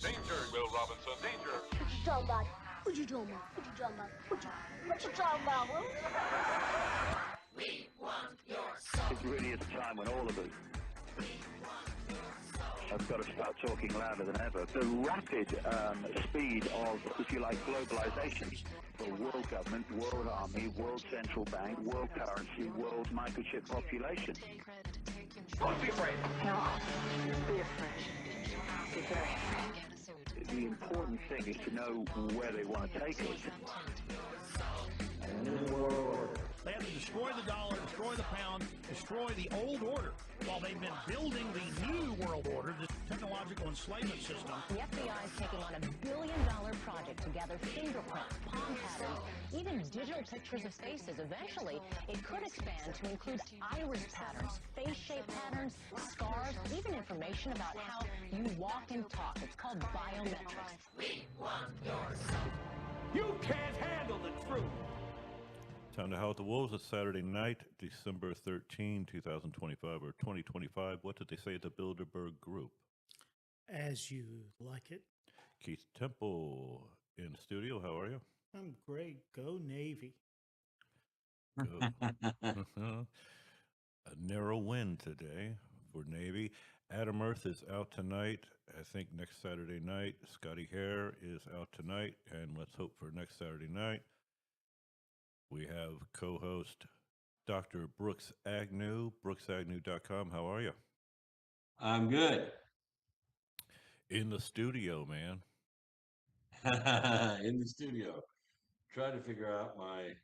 Danger, Will Robinson. Danger. What you talking about? What you talking about? What you talking about? What you talking about, Will? It really is a time when all of us have got to start talking louder than ever. The rapid speed of, if you like, globalization, the world government, world army, world central bank, world currency, world microchip population. Don't be afraid. No, be afraid. Be very afraid. The important thing is to know where they want to take us. They have to destroy the dollar, destroy the pound, destroy the old order, while they've been building the new world order, this technological enslavement system. The FBI is taking on $1 billion project to gather fingerprints, palm patterns, even digital pictures of faces. Eventually, it could expand to include iris patterns, face shape patterns, scars, even information about how you walk and talk. It's called biometrics. We want your soul. You can't handle the truth. Time to Howl at the Wolves. It's Saturday night, December 13, 2025 or 2025. What did they say at the Bilderberg Group? As you like it. Keith Temple in studio. How are you? I'm great. Go Navy. A narrow win today for Navy. Adam Earth is out tonight. I think next Saturday night. Scotty Hare is out tonight. And let's hope for next Saturday night. We have co-host Dr. Brooks Agnew, brooksagnew.com. How are you? I'm good. In the studio, man. In the studio. Trying to figure out my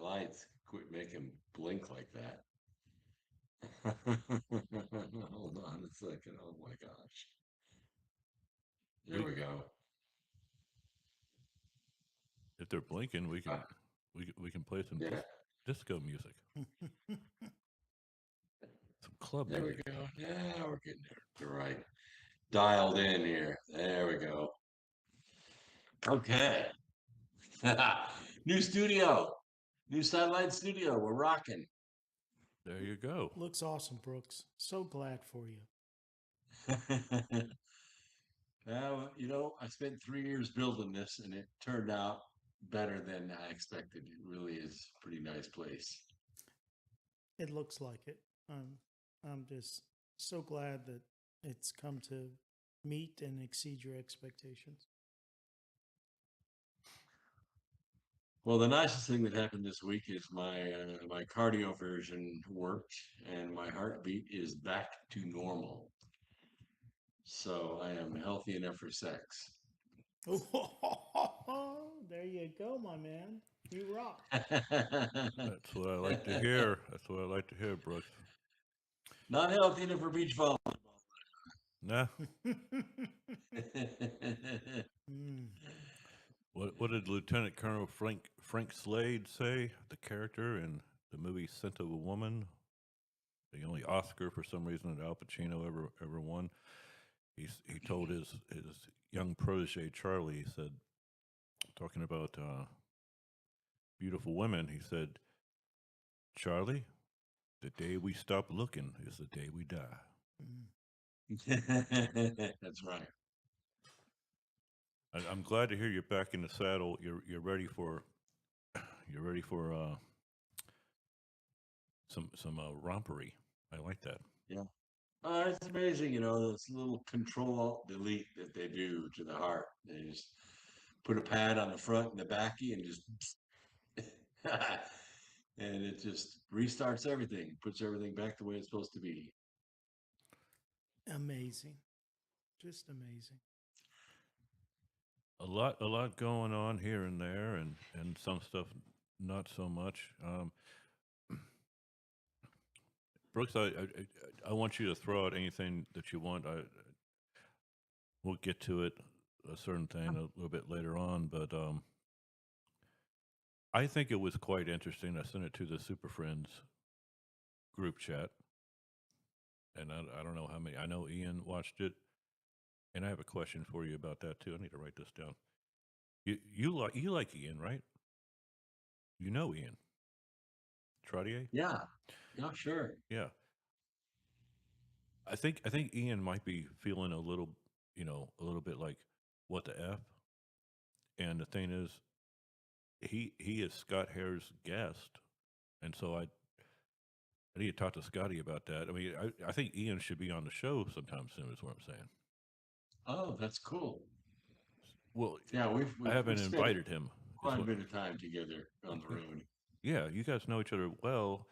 lights. Quit making blink like that. Hold on a second. Oh my gosh. There we go. If they're blinking, we can play some disco music. Some club There music. we go. Yeah, we're getting there. You're right. Dialed in here. There we go. Okay. New studio. New satellite studio. We're rocking. There you go. Looks awesome, Brooks. So glad for you. Now, I spent 3 years building this and it turned out better than I expected. It really is a pretty nice place. It looks like it. I'm just so glad that it's come to meet and exceed your expectations. Well, the nicest thing that happened this week is my cardio version worked and my heartbeat is back to normal. So I am healthy enough for sex. There you go, my man. You rock. That's what I like to hear. That's what I like to hear, Brooks. Not healthy enough for beach volleyball. Nah. Mm. What did Lieutenant Colonel Frank Slade say? The character in the movie Scent of a Woman, the only Oscar for some reason that Al Pacino ever won. He told his young protege Charlie. He said, talking about beautiful women. He said, Charlie, the day we stop looking is the day we die. That's right. I'm glad to hear you're back in the saddle. You're ready for some rompery. I like that. Yeah. It's amazing, this little Control-Alt-Delete that they do to the heart. They just put a pad on the front and the backy and just and it just restarts everything, puts everything back the way it's supposed to be. Amazing. Just amazing. A lot going on here and there, and some stuff not so much. Brooks, I want you to throw out anything that you want. We'll get to it, a certain thing, a little bit later on, but I think it was quite interesting. I sent it to the Super Friends group chat, and I don't know how many. I know Ian watched it, and I have a question for you about that too. I need to write this down. You like Ian, right? You know Ian Trottier? Yeah. Yeah, sure. Yeah. I think Ian might be feeling a little, a little bit like, what the f. And the thing is, he is Scott Hare's guest, and so I need to talk to Scotty about that. I mean, I think Ian should be on the show sometime soon. Is what I'm saying. Oh, that's cool. Well, Yeah, I haven't we've spent invited him. is quite a what- bit of time together on the road. Yeah, you guys know each other well.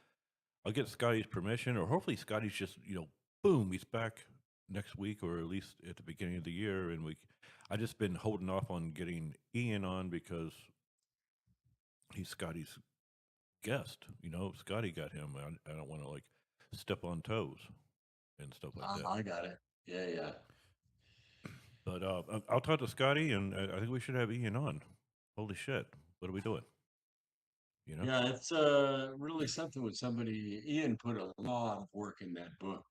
I'll get Scotty's permission, or hopefully Scotty's just, boom, he's back next week, or at least at the beginning of the year. And I just been holding off on getting Ian on because he's Scotty's guest. Scotty got him. I don't want to like step on toes and stuff like that. I got it. Yeah, yeah. But I'll talk to Scotty, and I think we should have Ian on. Holy shit, what are we doing? Yeah, it's really something with somebody. Ian put a lot of work in that book,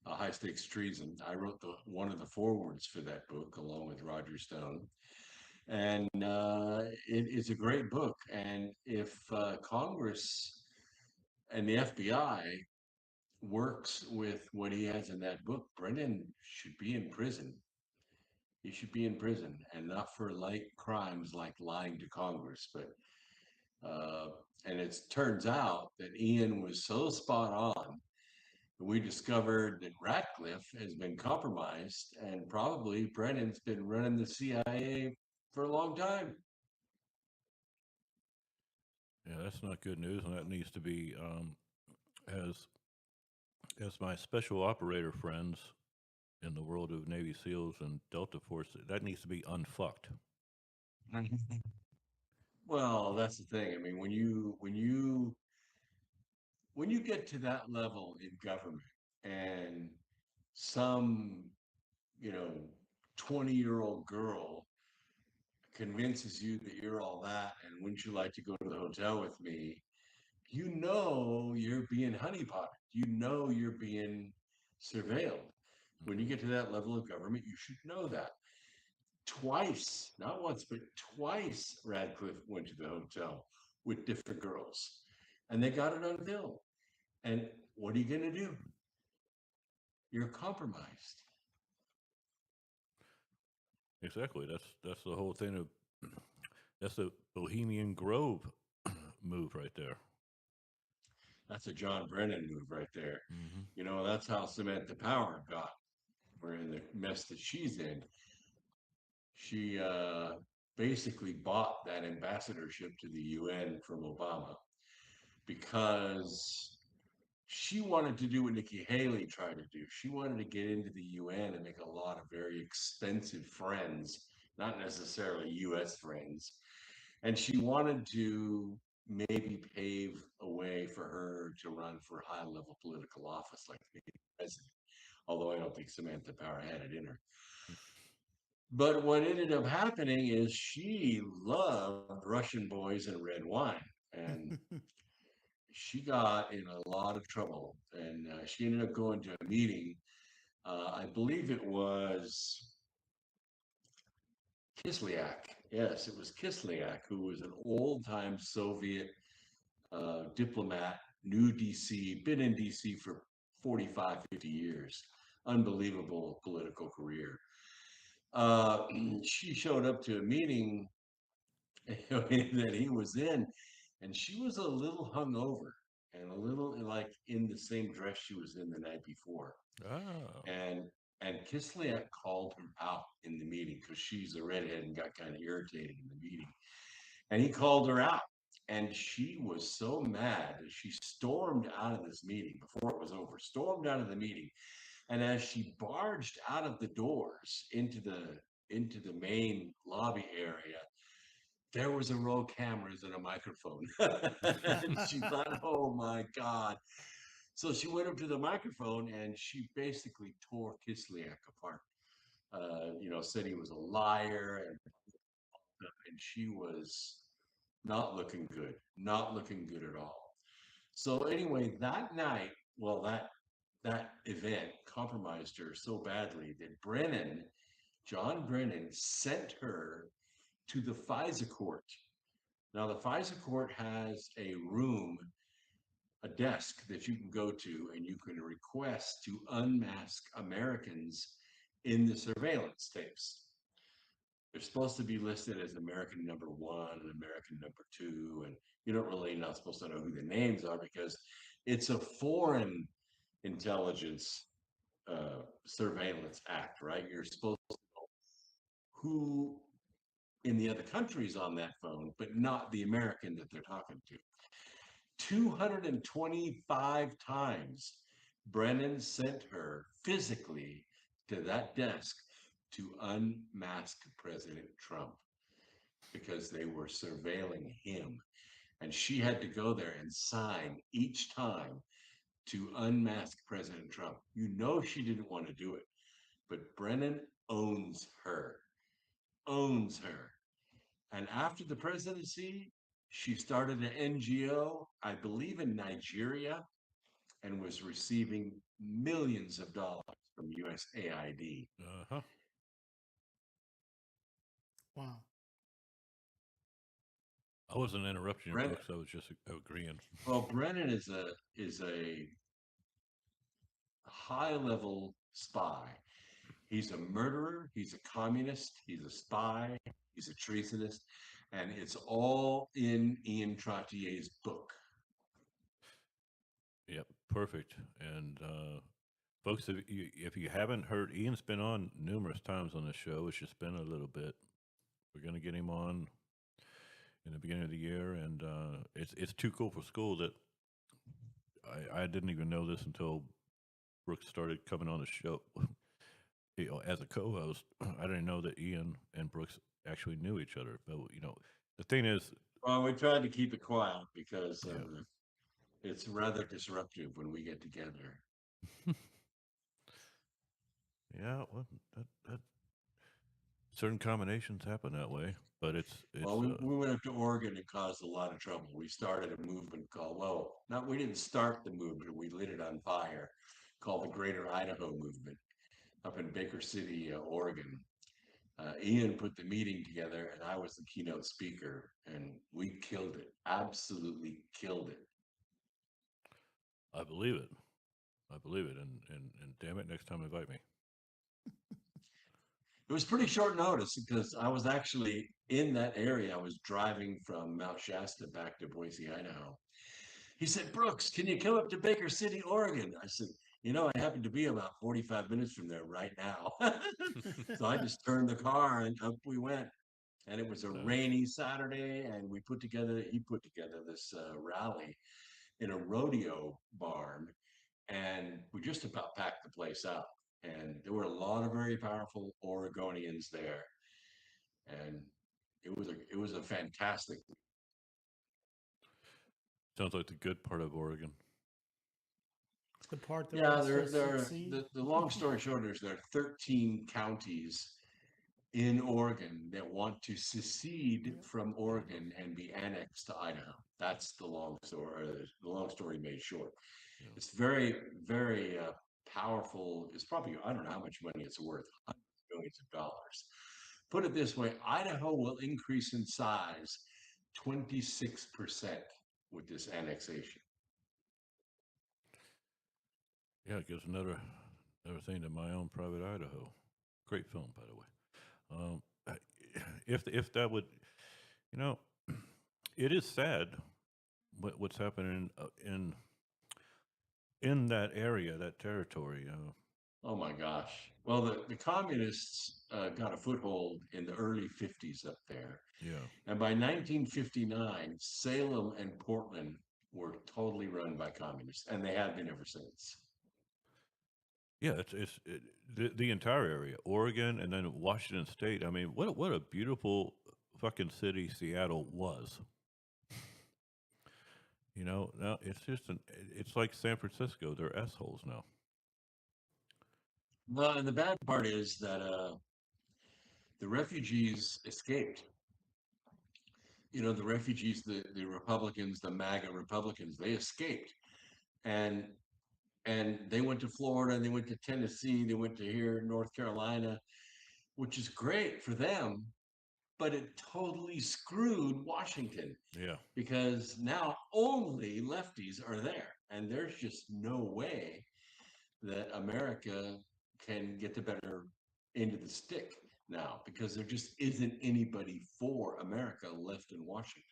High Stakes Treason. I wrote one of the forewords for that book along with Roger Stone, and it's a great book. And if Congress and the FBI works with what he has in that book, Brennan should be in prison. He should be in prison, and not for light crimes like lying to Congress, but. And it turns out that Ian was so spot on. We discovered that Ratcliffe has been compromised, and probably Brennan's been running the CIA for a long time. Yeah, that's not good news, and that needs to be as my special operator friends in the world of Navy SEALs and Delta Force, that needs to be unfucked. Well, that's the thing. I mean, when you get to that level in government, and some 20-year-old girl convinces you that you're all that, and wouldn't you like to go to the hotel with me, you're being honeypotted. You're being surveilled. When you get to that level of government, you should know that. Twice, not once, but twice, Radcliffe went to the hotel with different girls, and they got it on film. And what are you going to do? You're compromised. Exactly. That's the whole thing of that's the Bohemian Grove move right there. That's a John Brennan move right there. Mm-hmm. That's how Samantha Power got. We're in the mess that she's in. She basically bought that ambassadorship to the UN from Obama because she wanted to do what Nikki Haley tried to do. She wanted to get into the UN and make a lot of very expensive friends, not necessarily US friends. And she wanted to maybe pave a way for her to run for high-level political office like the president, although I don't think Samantha Power had it in her. But what ended up happening is she loved Russian boys and red wine, and she got in a lot of trouble. And she ended up going to a meeting. I believe it was Kislyak. Yes, it was Kislyak, who was an old-time Soviet diplomat, knew DC, been in DC for 45, 50 years. Unbelievable political career. She showed up to a meeting that he was in, and she was a little hungover and a little like in the same dress she was in the night before. Oh. And Kislyak called her out in the meeting because she's a redhead and got kind of irritated in the meeting. And he called her out. And she was so mad that she stormed out of this meeting before it was over, stormed out of the meeting. And as she barged out of the doors into the main lobby area, there was a row of cameras and a microphone. And she thought, oh my God. So she went up to the microphone and she basically tore Kislyak apart. Said he was a liar, and she was not looking good at all. So anyway, that night, well, that event compromised her so badly that John Brennan, sent her to the FISA court. Now, the FISA court has a room a desk that you can go to and you can request to unmask Americans in the surveillance tapes. They're supposed to be listed as American number 1 and American number 2, and you don't really not supposed to know who the names are because it's a foreign intelligence surveillance act, right? You're supposed to know who in the other countries on that phone, but not the American that they're talking to. 225 times Brennan sent her physically to that desk to unmask President Trump because they were surveilling him. And she had to go there and sign each time to unmask President Trump. You know she didn't want to do it, but Brennan owns her. And after the presidency, she started an NGO, I believe in Nigeria, and was receiving millions of dollars from USAID. Uh-huh. Wow. I wasn't interrupting you, Brennan. folks. I was just agreeing. Well, Brennan is a high-level spy. He's a murderer, he's a communist, he's a spy, he's a treasonist, and it's all in Ian Trottier's book. Yep, perfect. And folks, if you haven't heard, Ian's been on numerous times on the show. It's just been a little bit. We're going to get him on in the beginning of the year, and it's too cool for school that I didn't even know this until Brooks started coming on the show. You know, as a co-host, I didn't know that Ian and Brooks actually knew each other. But you know, the thing is, Well, we tried to keep it quiet because Yeah. it's rather disruptive when we get together. yeah, well, that certain combinations happen that way. But it's Well, we went up to Oregon and caused a lot of trouble. We started a movement called, well, we didn't start the movement, we lit it on fire, called the Greater Idaho Movement up in Baker City, Oregon. Ian put the meeting together and I was the keynote speaker, and we killed it, absolutely killed it. I believe it. And damn it, next time invite me. It was pretty short notice because I was actually in that area. I was driving from Mount Shasta back to Boise, Idaho. He said, Brooks, can you come up to Baker City, Oregon? I said, you know, I happen to be about 45 minutes from there right now. So I just turned the car and up we went. And it was a rainy Saturday, and he put together this rally in a rodeo barn, and we just about packed the place out. And there were a lot of very powerful Oregonians there, and it was a fantastic. Sounds like the good part of Oregon. The part that Yeah, wants to there. succeed. The long story short is there are 13 counties in Oregon that want to secede from Oregon and be annexed to Idaho. That's the long story. The long story made short. Yeah. It's very, very powerful. It's probably, I don't know how much money it's worth, hundreds of millions of dollars. Put it this way, Idaho will increase in size 26% with this annexation. Yeah, it gives another thing to My Own Private Idaho. Great film, by the way. If that would, you know, it is sad what's happening in that area, that territory. Oh my gosh. Well, the communists got a foothold in the early 50s up there. Yeah. And by 1959, Salem and Portland were totally run by communists, and they have been ever since. Yeah, the entire area, Oregon, and then Washington State. I mean, what a beautiful fucking city Seattle was. You know, now it's like San Francisco. They're assholes now. Well, and the bad part is that the refugees escaped. You know, the refugees, the Republicans, the MAGA Republicans, they escaped, and they went to Florida, they went to Tennessee, they went to here, North Carolina, which is great for them. but it totally screwed Washington Yeah. because now only lefties are there. And there's just no way that America can get the better end of the stick now because there just isn't anybody for America left in Washington.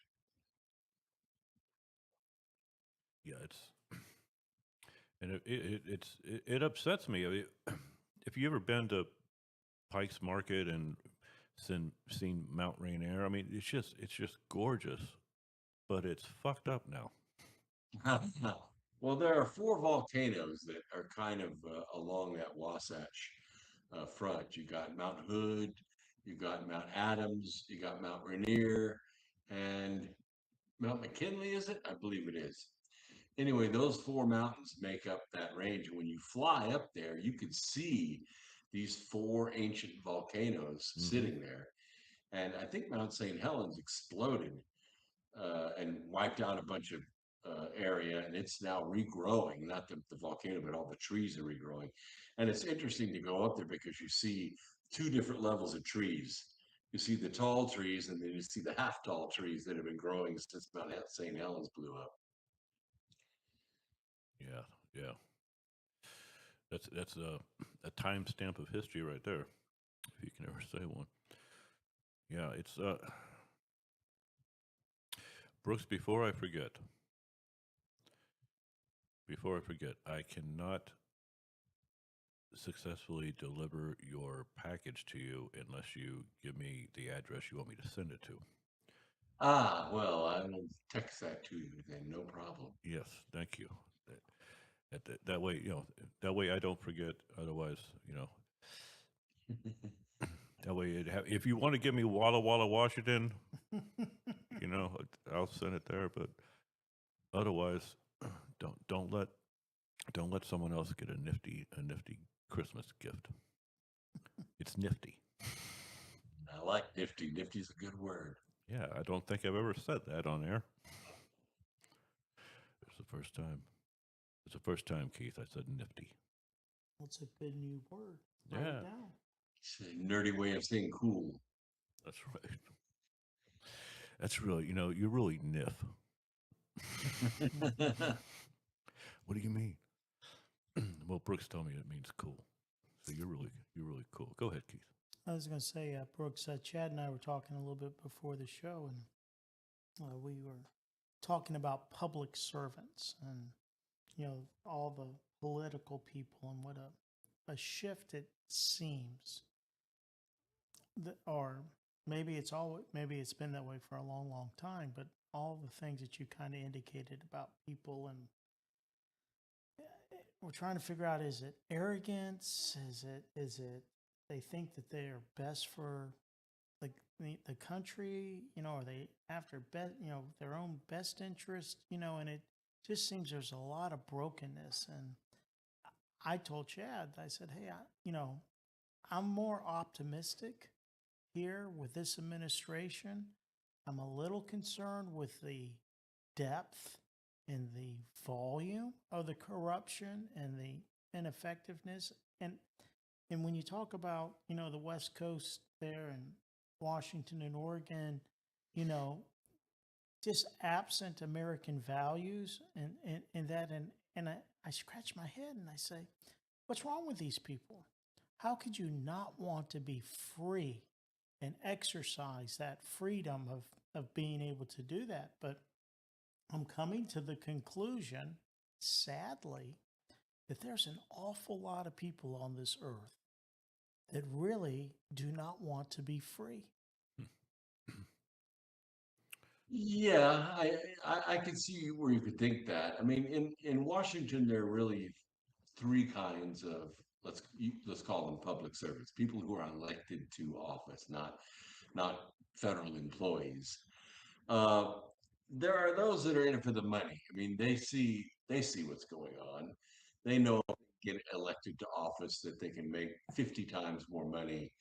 Yeah, and it upsets me. I mean, if you ever been to Pike's Market and seen Mount Rainier, I mean, it's just gorgeous, but it's fucked up now. Well, there are 4 volcanoes that are kind of along that Wasatch front. You got Mount Hood, you got Mount Adams, you got Mount Rainier, and Mount McKinley, is it? I believe it is. Anyway, those 4 mountains make up that range. And when you fly up there, you could see these 4 ancient volcanoes sitting there. And I think Mount St. Helens exploded and wiped out a bunch of area, and it's now regrowing. Not the volcano, but all the trees are regrowing. And it's interesting to go up there because you see 2 different levels of trees. You see the tall trees, and then you see the half tall trees that have been growing since Mount St. Helens blew up. Yeah, yeah. That's a timestamp of history right there, if you can ever say one. Yeah, it's Brooks. Before I forget, I cannot successfully deliver your package to you unless you give me the address you want me to send it to. Ah, well, I will text that to you then, no problem. Yes, thank you. That way, that way I don't forget. Otherwise, that way if you want to give me Walla Walla, Washington, I'll send it there. But otherwise, don't let someone else get a nifty Christmas gift. It's nifty. I like nifty. Nifty's a good word. Yeah, I don't think I've ever said that on air. It's the first time. It's the first time, Keith, I said nifty. What's a good new word? Yeah. Write it down. It's a nerdy way of saying cool. That's right. That's really, you're really niff. What do you mean? Well, Brooks told me it means cool. So you're really cool. Go ahead, Keith. I was going to say, Brooks, Chad and I were talking a little bit before the show, and we were talking about public servants and, all the political people and what a shift it seems. Or maybe it's been that way for a long, long time, but all the things that you kind of indicated about people, and we're trying to figure out, is it arrogance? Is it they think that they are best for the country, are they after their own best interest, and it just seems there's a lot of brokenness. And I told Chad, I said, hey, I'm more optimistic here with this administration. I'm a little concerned with the depth and the volume of the corruption and the ineffectiveness. And when you talk about, the West Coast there and Washington and Oregon, just absent American values and I scratch my head and I say, what's wrong with these people? How could you not want to be free and exercise that freedom of being able to do that? But I'm coming to the conclusion, sadly, that there's an awful lot of people on this earth that really do not want to be free. Yeah, I can see where you could think that. I mean, in Washington, there are really 3 kinds of let's call them public servants, people who are elected to office, not federal employees. There are those that are in it for the money. I mean, they see what's going on. They know if they get elected to office that they can make 50 times more money,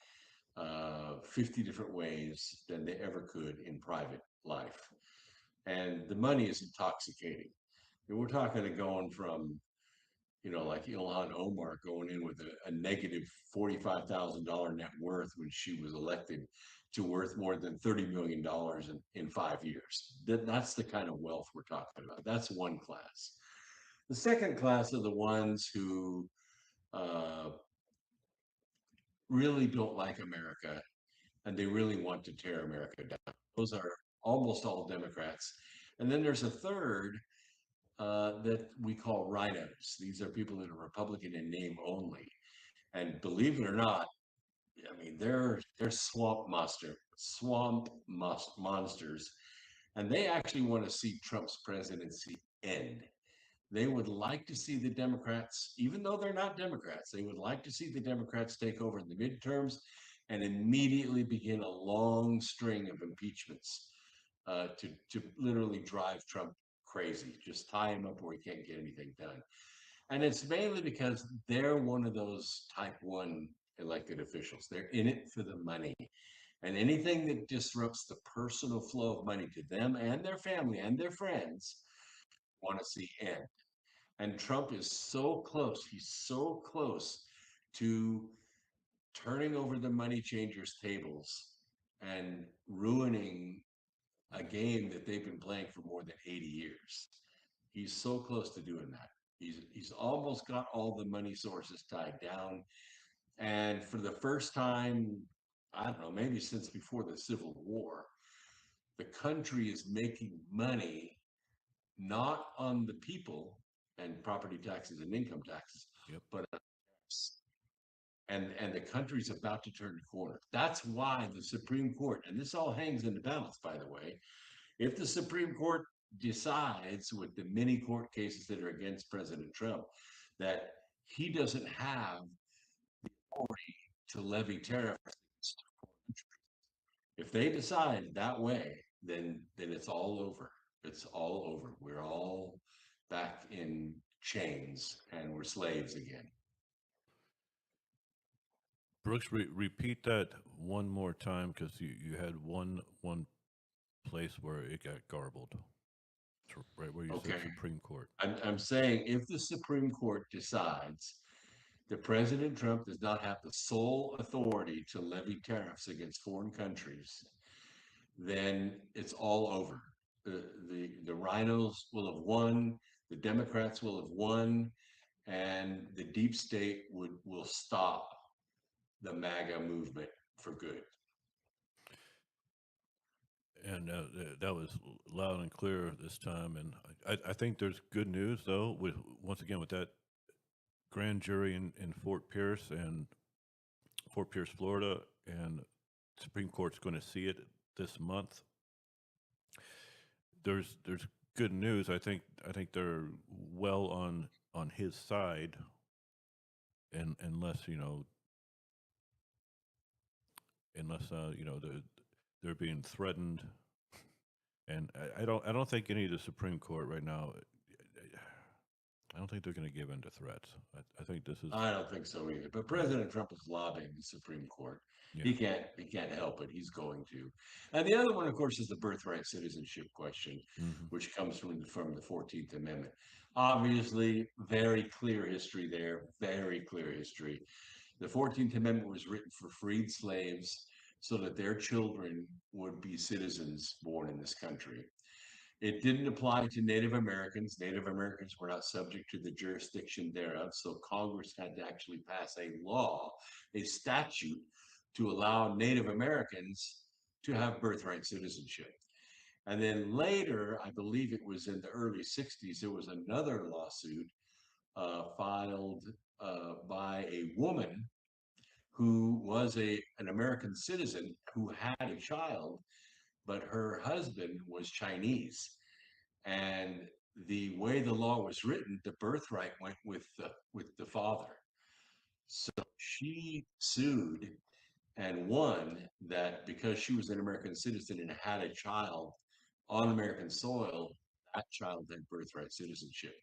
50 different ways than they ever could in private life. And the money is intoxicating. And we're talking of going from like Ilhan Omar going in with a negative $45,000 net worth when she was elected to worth more than $30 million in 5 years. That's the kind of wealth we're talking about. That's one class. The second class are the ones who uh, really don't like America and they really want to tear America down. Those are almost all Democrats. And then there's a third that we call rhinos. These are people that are Republican in name only. And believe it or not, I mean, they're monsters, and they actually want to see Trump's presidency end. They would like to see the Democrats, even though they're not Democrats, they would like to see the Democrats take over in the midterms and immediately begin a long string of impeachments to literally drive Trump crazy, just tie him up where he can't get anything done. And it's mainly because they're one of those type one elected officials. They're in it for the money. And anything that disrupts the personal flow of money to them and their family and their friends want to see end. And Trump is so close. He's so close to turning over the money changers' tables and ruining a game that they've been playing for more than 80 years. He's so close to doing that. He's almost got all the money sources tied down. And for the first time, I don't know, maybe since before the Civil War, the country is making money not on the people and property taxes and income taxes, but on tax. And the country's about to turn the corner. That's why the Supreme Court, and this all hangs in the balance, by the way, if the Supreme Court decides with the many court cases that are against President Trump that he doesn't have the authority to levy tariffs, if they decide that way, then it's all over. It's all over. We're all back in chains and we're slaves again. Brooks, repeat that one more time because you had one place where it got garbled. Right where you said Supreme Court. I'm saying if the Supreme Court decides that President Trump does not have the sole authority to levy tariffs against foreign countries, then it's all over. The rhinos will have won, the Democrats will have won, and the deep state will stop the MAGA movement for good. And that was loud and clear this time. And I think there's good news, though, once again, with that grand jury in Fort Pierce, Florida, and Supreme Court's going to see it this month. There's good news. I think they're well on his side, and unless they're being threatened, and I don't think any of the Supreme Court right now. I don't think they're going to give in to threats. I think this is. I don't think so either. But President Trump is lobbying the Supreme Court. Yeah. He can't help it. He's going to. And the other one, of course, is the birthright citizenship question, which comes from the 14th Amendment. Obviously, very clear history there. Very clear history. The 14th Amendment was written for freed slaves so that their children would be citizens born in this country. It didn't apply to Native Americans. Native Americans were not subject to the jurisdiction thereof, so Congress had to actually pass a law, a statute, to allow Native Americans to have birthright citizenship. And then later, I believe it was in the early 60s, there was another lawsuit filed by a woman who was an American citizen who had a child, but her husband was Chinese. And the way the law was written, the birthright went with the father. So she sued and won that because she was an American citizen and had a child on American soil, that child had birthright citizenship.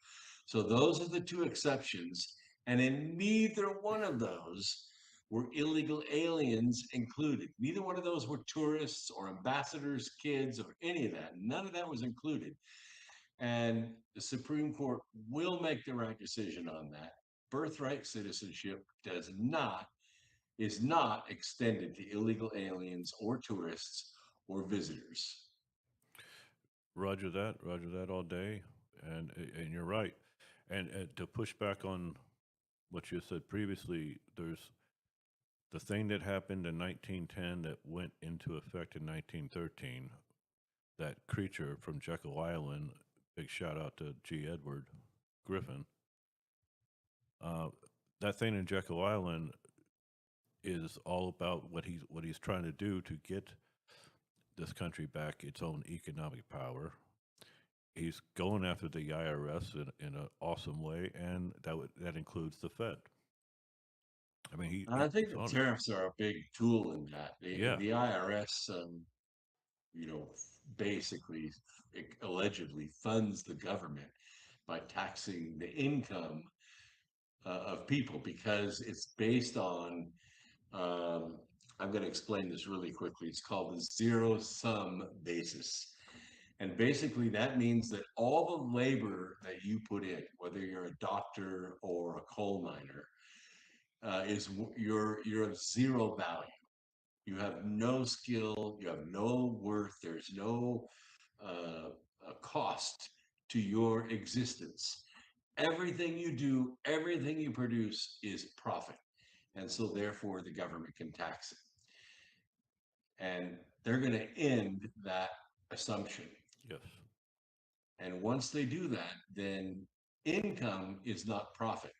So those are the two exceptions. And in neither one of those were illegal aliens included. Neither one of those were tourists or ambassadors' kids or any of that. None of that was included. And the Supreme Court will make the right decision on that. Birthright citizenship is not extended to illegal aliens or tourists or visitors. Roger that all day, and you're right. And to push back on what you said previously, there's the thing that happened in 1910 that went into effect in 1913. That creature from Jekyll Island. Big shout out to G. Edward Griffin. That thing in Jekyll Island is all about what he's trying to do to get this country back its own economic power. He's going after the IRS in an awesome way, and that includes the Fed. I mean, I think the tariffs are a big tool in that. The IRS, basically, allegedly funds the government by taxing the income of people because it's based on. I'm going to explain this really quickly. It's called the zero-sum basis. And basically, that means that all the labor that you put in, whether you're a doctor or a coal miner, you're of zero value. You have no skill, you have no worth, there's no cost to your existence. Everything you do, everything you produce is profit. And so therefore the government can tax it. And they're going to end that assumption. Yes. And once they do that, then income is not profit.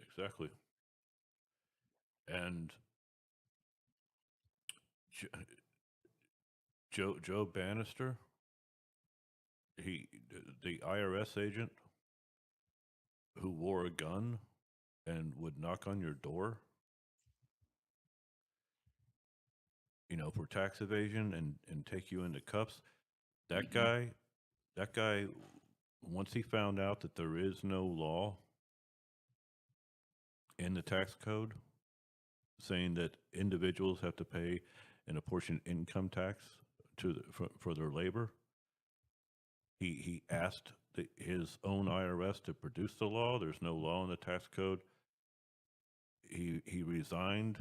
Exactly. And Joe Bannister, the IRS agent who wore a gun and would knock on your door, for tax evasion and take you into cuffs. That guy, once he found out that there is no law in the tax code saying that individuals have to pay an apportioned income tax for their labor, he asked his own IRS to produce the law. There's no law in the tax code. He resigned,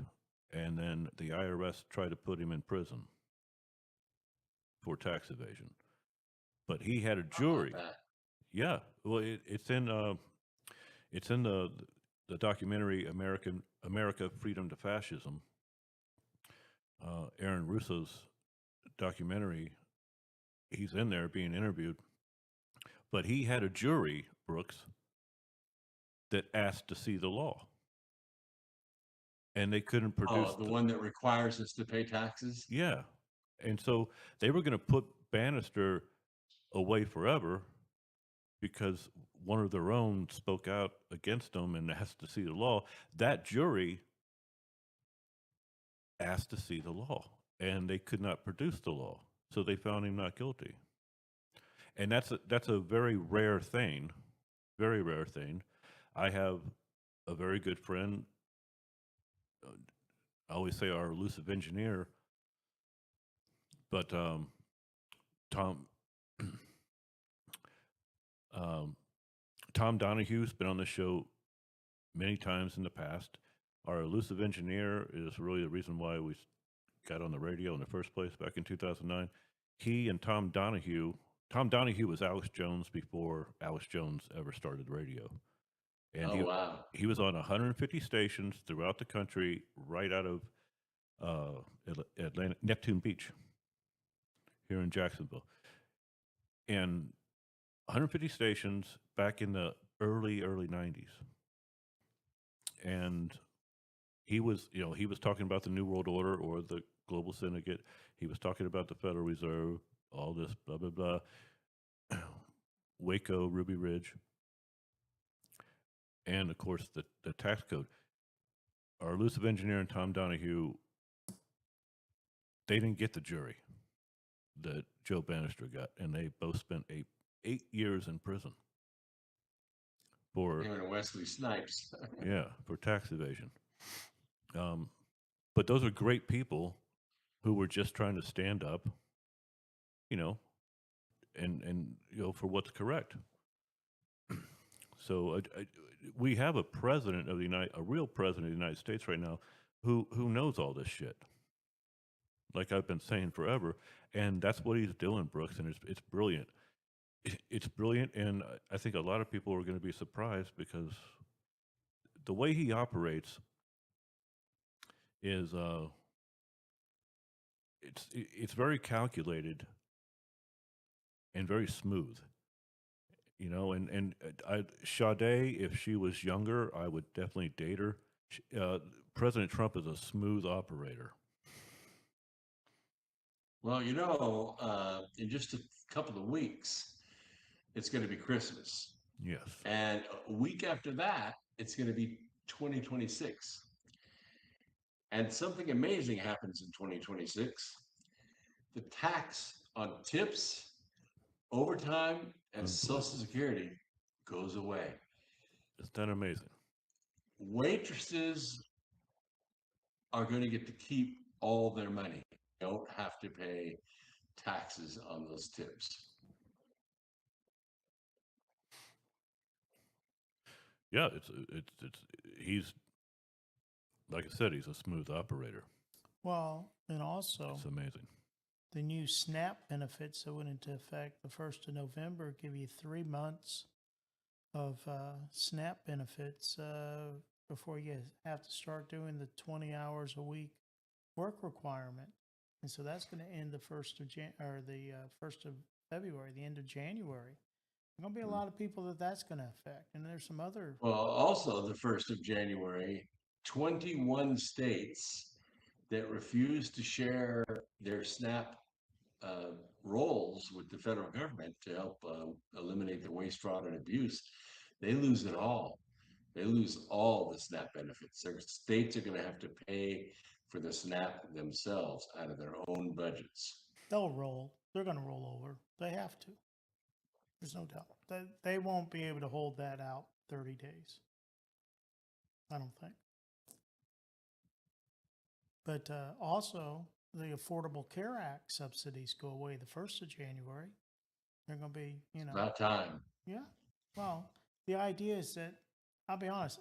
and then the IRS tried to put him in prison for tax evasion. But he had a jury. Yeah, well, it's in the documentary America: Freedom to Fascism. Aaron Russo's documentary. He's in there being interviewed, but he had a jury, Brooks, that asked to see the law, and they couldn't produce the one that requires us to pay taxes. Yeah, and so they were going to put Bannister away forever because one of their own spoke out against him and asked to see the law. That jury asked to see the law, and they could not produce the law, so they found him not guilty. And that's a very rare thing, very rare thing. I have a very good friend. I always say our elusive engineer, but Tom Donahue's been on the show many times in the past. Our elusive engineer is really the reason why we got on the radio in the first place back in 2009. He and Tom Donahue was Alex Jones before Alex Jones ever started radio. And he was on 150 stations throughout the country, right out of Atlanta, Neptune Beach, here in Jacksonville. And 150 stations back in the early 90s. And he was talking about the New World Order or the Global Syndicate. He was talking about the Federal Reserve, all this blah, blah, blah. Waco, Ruby Ridge. And, of course, the tax code. Our elusive engineer and Tom Donahue, they didn't get the jury that Joe Bannister got, and they both spent 8 years in prison for Wesley Snipes. Yeah, for tax evasion. But those are great people who were just trying to stand up, and for what's correct. So we have a president of a real president of the United States right now, who knows all this shit. Like I've been saying forever, and that's what he's doing, Brooks, and it's brilliant. It's brilliant, and I think a lot of people are going to be surprised because the way he operates is it's very calculated and very smooth. And Sade, if she was younger, I would definitely date her. President Trump is a smooth operator. Well, in just a couple of weeks, it's going to be Christmas. Yes. And a week after that, it's going to be 2026. And something amazing happens in 2026. The tax on tips, overtime, and Social Security goes away. Is that amazing? Waitresses are going to get to keep all their money. They don't have to pay taxes on those tips. Yeah, he's, like I said, he's a smooth operator. Well, and also It's amazing. the new SNAP benefits that went into effect the 1st of November give you 3 months of SNAP benefits before you have to start doing the 20 hours a week work requirement. And so that's going to end the 1st of the 1st of February, the end of January. There's going to be a lot of people that's going to affect. And there's some other. Well, also the 1st of January, 21 states that refuse to share their SNAP roles with the federal government to help eliminate the waste, fraud, and abuse, they lose it all. They lose all the SNAP benefits. Their states are going to have to pay for the SNAP themselves out of their own budgets. They'll roll. They're going to roll over. They have to. There's no doubt. They won't be able to hold that out 30 days. I don't think. But also, the Affordable Care Act subsidies go away the 1st of January. They're going to be, It's about time. Yeah. Well, the idea is that, I'll be honest,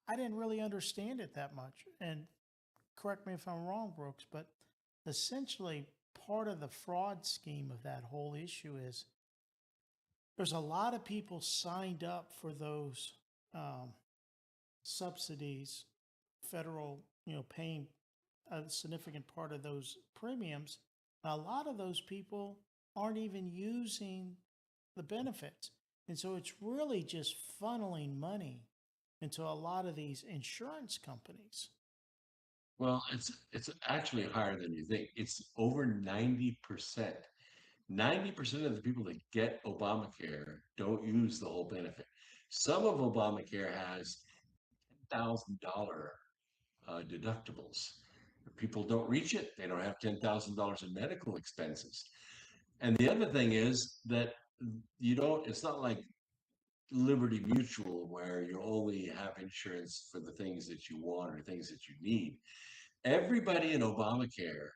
I didn't really understand it that much. And correct me if I'm wrong, Brooks, but essentially part of the fraud scheme of that whole issue is there's a lot of people signed up for those subsidies, federal, paying a significant part of those premiums. Now, a lot of those people aren't even using the benefits. And so it's really just funneling money into a lot of these insurance companies. Well, it's actually higher than you think. It's over 90%. 90% of the people that get Obamacare don't use the whole benefit. Some of Obamacare has $10,000 deductibles. If people don't reach it, they don't have $10,000 in medical expenses. And the other thing is that it's not like Liberty Mutual where you only have insurance for the things that you want or things that you need. Everybody in Obamacare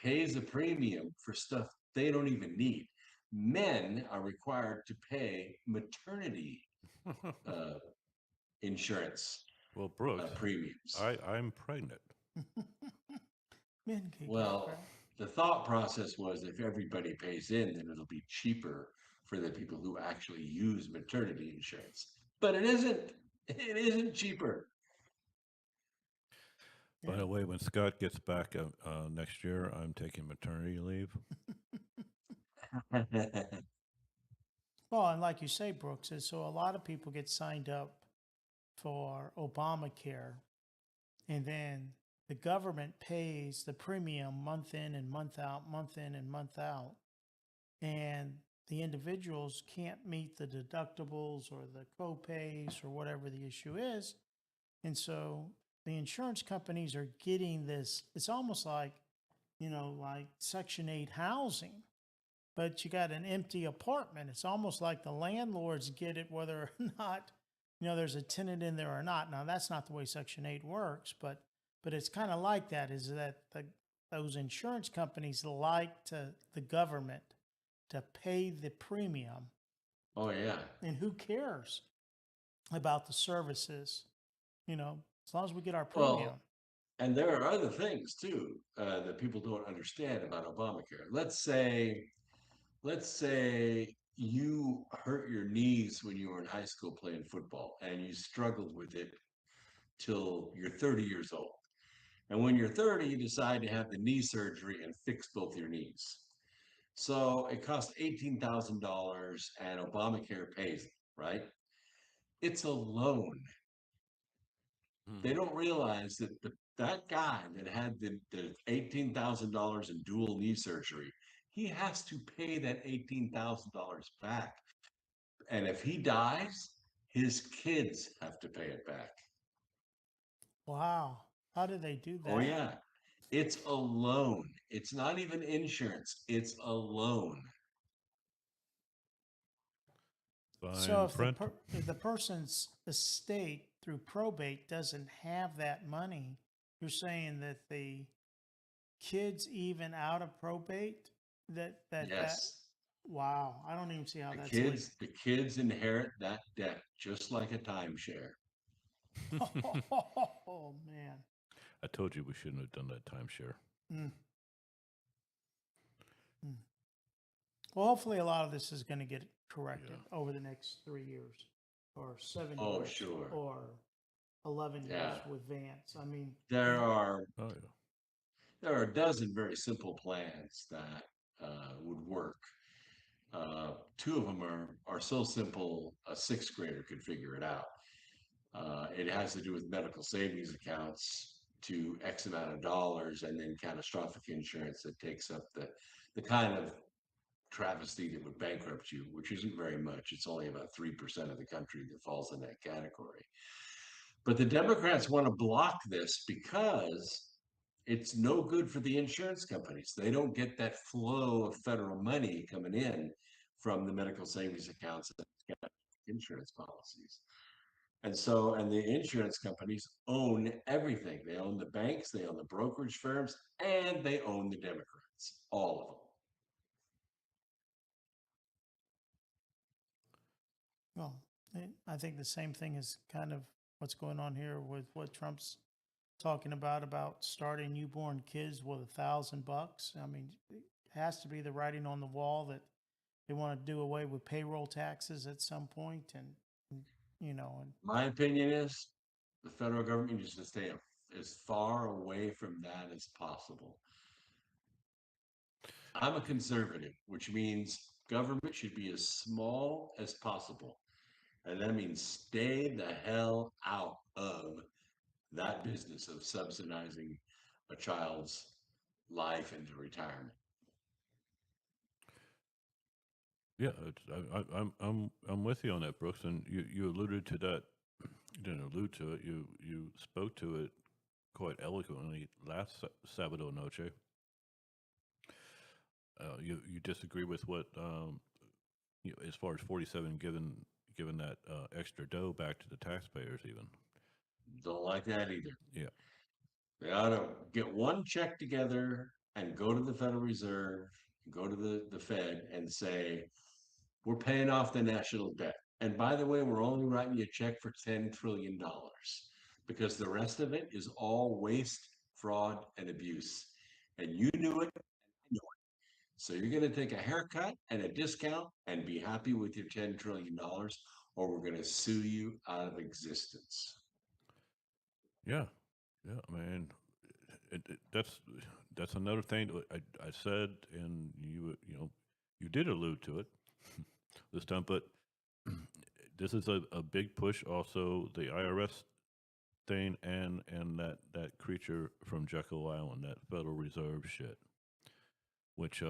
pays a premium for stuff they don't even need. Men are required to pay maternity insurance Well, Brooks, premiums. I'm pregnant. Men can Well, the thought process was if everybody pays in, then it'll be cheaper for the people who actually use maternity insurance. But it isn't. It isn't cheaper. By the way, when Scott gets back next year, I'm taking maternity leave. Well, and like you say, Brooks, is so a lot of people get signed up for Obamacare, and then the government pays the premium month in and month out, month in and month out, and the individuals can't meet the deductibles or the co-pays or whatever the issue is. And so the insurance companies are getting this, it's almost like, like Section 8 housing, but you got an empty apartment. It's almost like the landlords get it whether or not, there's a tenant in there or not. Now, that's not the way Section 8 works, but it's kind of like that, is that those insurance companies like the government to pay the premium, Oh yeah. and who cares about the services? As long as we get our premium. Well, and there are other things too that people don't understand about Obamacare. Let's say you hurt your knees when you were in high school playing football, and you struggled with it till you're 30 years old. And when you're 30, you decide to have the knee surgery and fix both your knees. So it costs $18,000, and Obamacare pays it, right? It's a loan. They don't realize that that guy that had the $18,000 in dual knee surgery, he has to pay that $18,000 back. And if he dies, his kids have to pay it back. Wow. How do they do that? Oh, yeah. It's a loan. It's not even insurance. It's a loan. So if Fine if the person's estate through probate doesn't have that money, you're saying that the kids even out of probate Yes. wow, I don't even see how The that's kids, the kids inherit that debt just like a timeshare. legal. Oh man. I told you we shouldn't have done that timeshare. Mm. Mm. Well, hopefully a lot of this is going to get corrected over the next 3 years or 7 Oh, years sure. or 11 years Yeah. with Vance. I mean, There are Oh yeah. there are a dozen very simple plans that would work. Two of them are so simple a sixth grader could figure it out. It has to do with medical savings accounts to X amount of dollars, and then catastrophic insurance that takes up the kind of travesty that would bankrupt you, which isn't very much. It's only about 3% of the country that falls in that category. But the Democrats want to block this because it's no good for the insurance companies. They don't get that flow of federal money coming in from the medical savings accounts and insurance policies. And the insurance companies own everything. They own the banks, they own the brokerage firms, and they own the Democrats, all of them. well, I think the same thing is kind of what's going on here with what Trump's talking about starting newborn kids with $1,000. I mean, it has to be the writing on the wall that they want to do away with payroll taxes at some point, and My opinion is the federal government needs to stay as far away from that as possible. I'm a conservative, which means government should be as small as possible. And that means stay the hell out of that business of subsidizing a child's life into retirement. Yeah, I'm with you on that, Brooks. And you alluded to that. You didn't allude to it. You spoke to it quite eloquently last Sabado Noche. You disagree with what as far as 47 given that extra dough back to the taxpayers even. Don't like that either. Yeah. They ought to get one check together and go to the Federal Reserve, go to the Fed and say, we're paying off the national debt. And by the way, we're only writing you a check for $10 trillion because the rest of it is all waste, fraud, and abuse. And you knew it, and I know it. So you're going to take a haircut and a discount and be happy with your $10 trillion, or we're going to sue you out of existence. Yeah. Yeah. I mean, that's another thing that I said, and you did allude to it this time, but this is a big push. Also, the IRS thing and that creature from Jekyll Island, that Federal Reserve shit. Which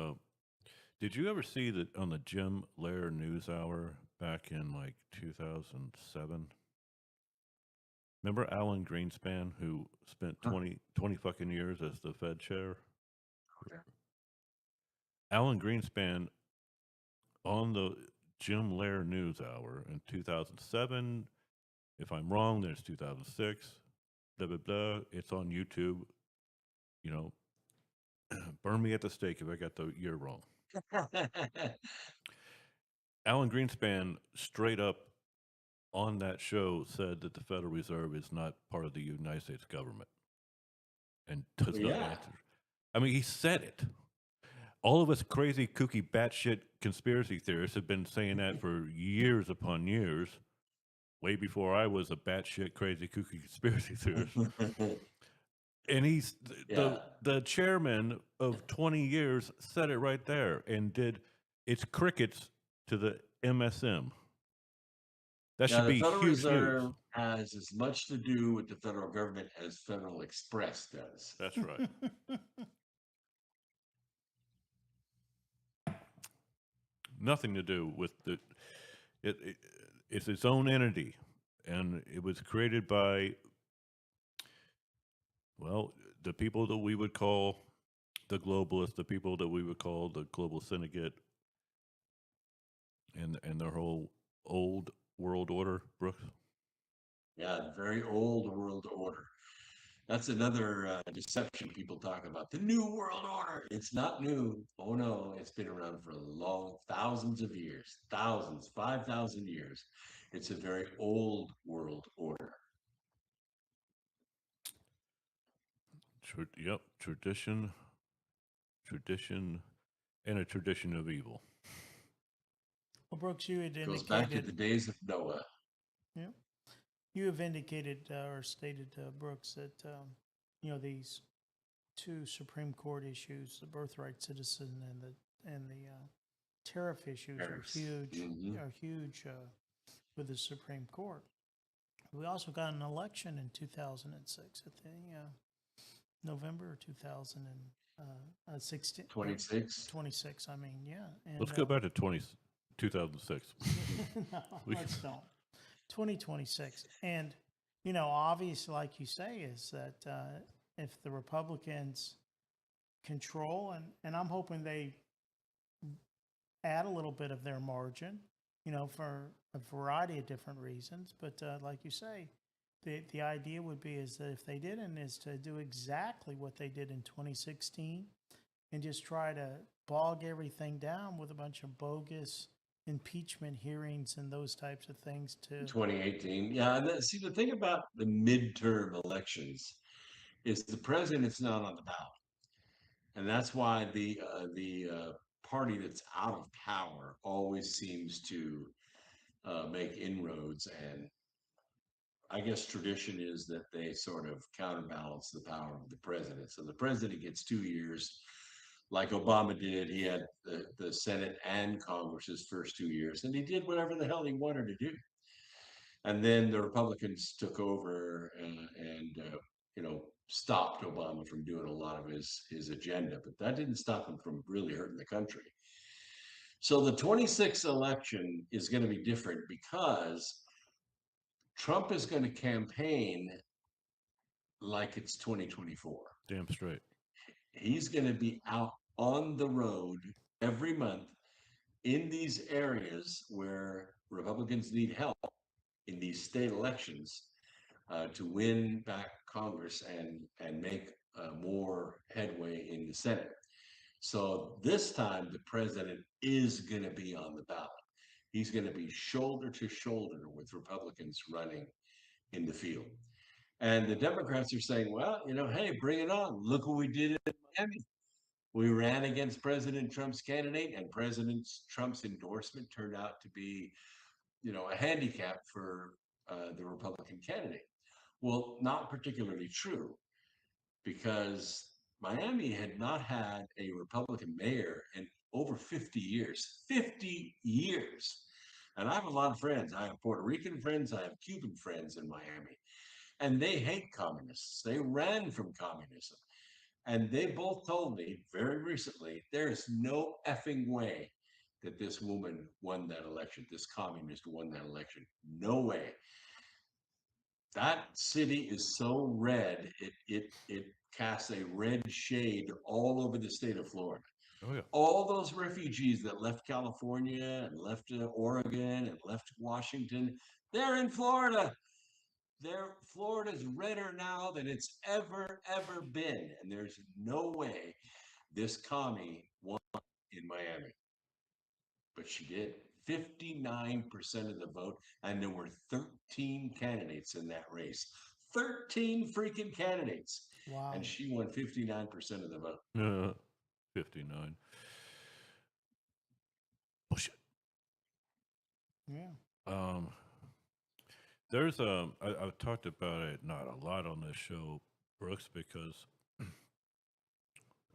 did you ever see that on the Jim Lehrer NewsHour back in like 2007? Remember Alan Greenspan, who spent 20 fucking years as the Fed chair? Okay. Alan Greenspan on the Jim Lehrer NewsHour in 2007. If I'm wrong, there's 2006. Blah, blah, blah. It's on YouTube. Burn me at the stake if I got the year wrong. Alan Greenspan straight up on that show said that the Federal Reserve is not part of the United States government and does Well, not yeah. answer. I mean, he said it. All of us crazy, kooky, batshit conspiracy theorists have been saying that for years upon years, way before I was a batshit, crazy, kooky conspiracy theorist. And he's Yeah. the chairman of 20 years said it right there and did it's crickets to the MSM. That Yeah, should the be Federal huge Reserve news. has as much to do with the federal government as Federal Express does. That's right. Nothing to do with it's its own entity, and it was created by, well, the people that we would call the globalists, the people that we would call the global syndicate, and their whole old world order, Brooks. Yeah, very old world order. That's another deception people talk about. The New World Order. It's not new. Oh no, it's been around for a long, thousands of years, thousands, 5,000 years. It's a very old world order. Yep, tradition, and a tradition of evil. Well, Brooks, you had Goes back to the indicated, days of Noah. yeah, you have indicated or stated, Brooks, that these two Supreme Court issues, the birthright citizen and the tariff issues, Tariffs. are huge. Mhm. Are huge with the Supreme Court. We also got an election in 2006 at the November 2016. 26. 26. I mean, yeah. And, Let's go back to 2006. no, let's don't. 2026. And, obviously, like you say, is that if the Republicans control, and I'm hoping they add a little bit of their margin, for a variety of different reasons. But like you say, the idea would be is that if they didn't, is to do exactly what they did in 2016 and just try to bog everything down with a bunch of bogus impeachment hearings and those types of things to 2018. Yeah, and see, the thing about the midterm elections is the president's not on the ballot. And that's why the party that's out of power always seems to make inroads. And I guess tradition is that they sort of counterbalance the power of the president. So the president gets 2 years, like Obama did. He had the Senate and Congress's first 2 years, and he did whatever the hell he wanted to do. And then the Republicans took over and stopped Obama from doing a lot of his agenda, but that didn't stop him from really hurting the country. So the 26th election is going to be different because Trump is going to campaign like it's 2024. Damn straight. He's going to be out on the road every month in these areas where Republicans need help in these state elections to win back Congress and make more headway in the Senate. So this time the president is going to be on the ballot. He's going to be shoulder to shoulder with Republicans running in the field. And the Democrats are saying, well, hey, bring it on. Look what we did in Miami. We ran against President Trump's candidate, and President Trump's endorsement turned out to be, a handicap for the Republican candidate. Well, not particularly true, because Miami had not had a Republican mayor in over 50 years. 50 years. And I have a lot of friends. I have Puerto Rican friends. I have Cuban friends in Miami. And they hate communists. They ran from communism. And they both told me very recently, there's no effing way that this woman won that election. This communist won that election. No way. That city is so red, it casts a red shade all over the state of Florida. Oh yeah. All those refugees that left California and left Oregon and left Washington, they're in Florida. Florida's redder now than it's ever been. And there's no way this commie won in Miami. But she did. 59% of the vote, and there were 13 candidates in that race. 13 freaking candidates. Wow. And she won 59% of the vote. 59. Bullshit. Yeah. There's I've talked about it not a lot on this show, Brooks, because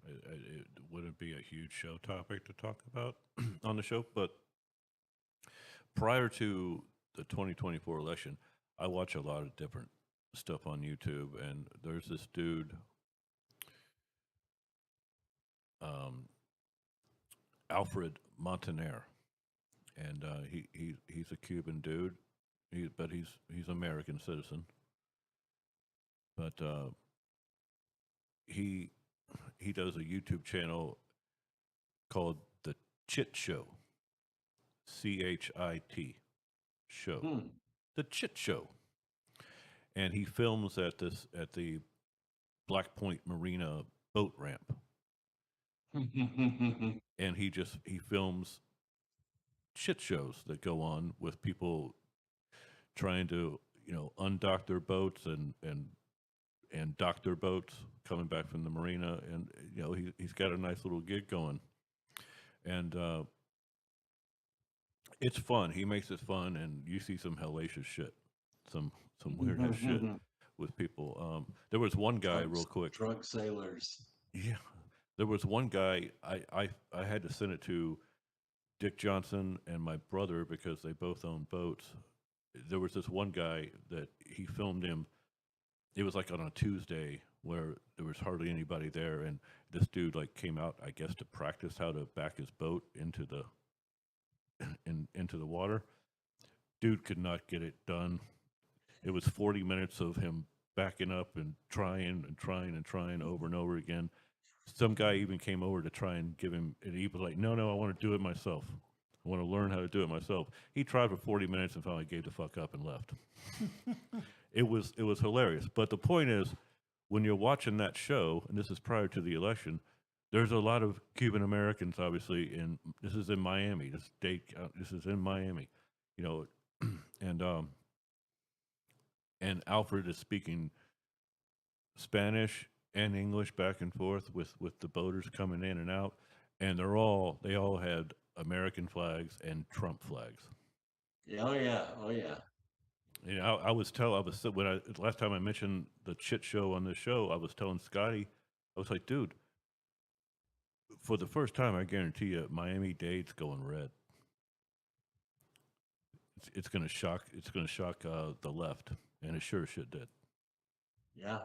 it wouldn't be a huge show topic to talk about on the show. But prior to the 2024 election, I watch a lot of different stuff on YouTube, and there's this dude, Alfred Montaner, and he's a Cuban dude, but he's American citizen, but he does a YouTube channel called The Chit Show, CHIT show, The Chit Show, and he films at the Black Point Marina boat ramp. And he films shit shows that go on with people trying to, undock their boats and dock their boats coming back from the marina. And, he's got a nice little gig going. And it's fun. He makes it fun, and you see some hellacious shit, some weird ass shit with people. There was one guy, real quick. Drunk sailors. Yeah. There was one guy, I had to send it to Dick Johnson and my brother because they both own boats. There was this one guy that he filmed him. It was like on a Tuesday where there was hardly anybody there, and this dude came out, I guess, to practice how to back his boat into the water. Dude could not get it done. It was 40 minutes of him backing up and trying over and over again. Some guy even came over to try and give him, and he was like, no, I want to do it myself. I want to learn how to do it myself. He tried for 40 minutes and finally gave the fuck up and left. It was hilarious. But the point is, when you're watching that show, and this is prior to the election, there's a lot of Cuban Americans, obviously, this is in Miami. This is in Miami, and Alfred is speaking Spanish and English back and forth with the boaters coming in and out, and they all had American flags and Trump flags. Yeah, oh yeah. Last time I mentioned the Chit Show on this show, I was telling Scotty, I was like, dude, for the first time, I guarantee you, Miami-Dade's going red. It's going to shock. It's going to shock the left, and it sure shit did. Yeah.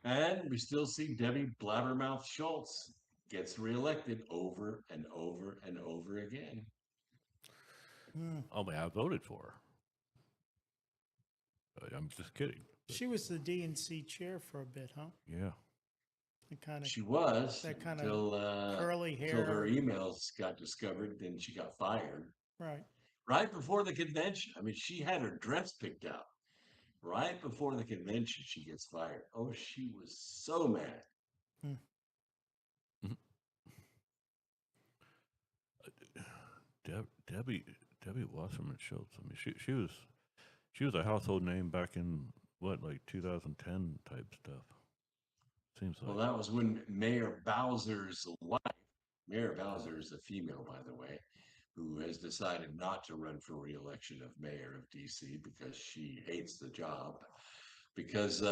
And we still see Debbie Blabbermouth Schultz gets reelected over and over and over again. Oh man, I voted for her. I'm just kidding. She was the DNC chair for a bit, huh? Yeah. She was that kind until of curly hair. Until her emails got discovered, then she got fired. Right before the convention. I mean, she had her dress picked out. Right before the convention, she gets fired. Oh, she was so mad. Debbie Wasserman Schultz. I mean, she was a household name back in 2010 type stuff. Seems like. Well, that was when Mayor Bowser's wife. Mayor Bowser is a female, by the way, who has decided not to run for re-election of mayor of D.C. because she hates the job. Because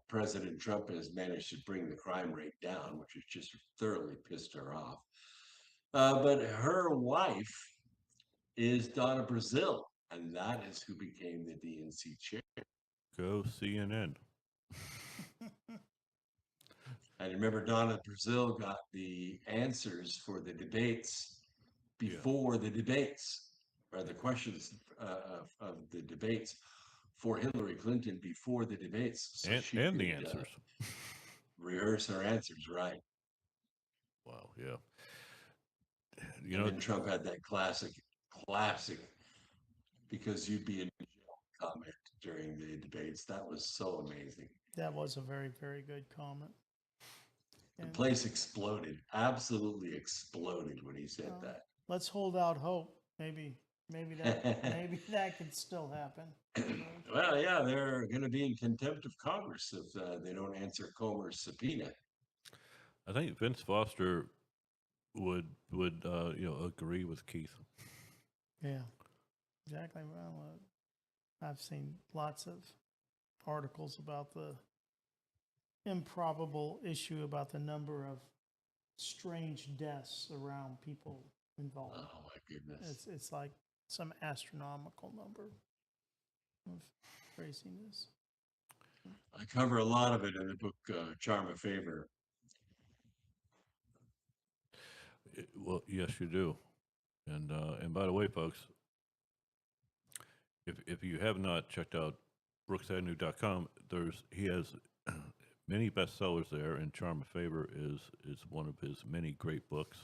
President Trump has managed to bring the crime rate down, which has just thoroughly pissed her off. But her wife is Donna Brazile, and that is who became the DNC chair. Go CNN. And remember, Donna Brazile got the answers for the debates before the debates, or the questions of the debates for Hillary Clinton before the debates. So and the answers. Rehearse her answers, right. Wow, yeah. And then Trump had that classic, because you'd be in jail comment during the debates. That was so amazing. That was a very, very good comment. The And, place exploded, absolutely exploded when he said uh, let's hold out hope. Maybe that could still happen. Who knows? Well, yeah, they're going to be in contempt of Congress if they don't answer Comer's subpoena. I think Vince Foster would agree with Keith. Yeah, exactly. Well, I've seen lots of articles about the improbable issue about the number of strange deaths around people involved. Oh my goodness! It's like some astronomical number of craziness. I cover a lot of it in the book Charm of Favor. Well, yes, you do. And by the way, folks, if you have not checked out brooksavenue.com, he has many bestsellers there, and Charm of Favor is one of his many great books,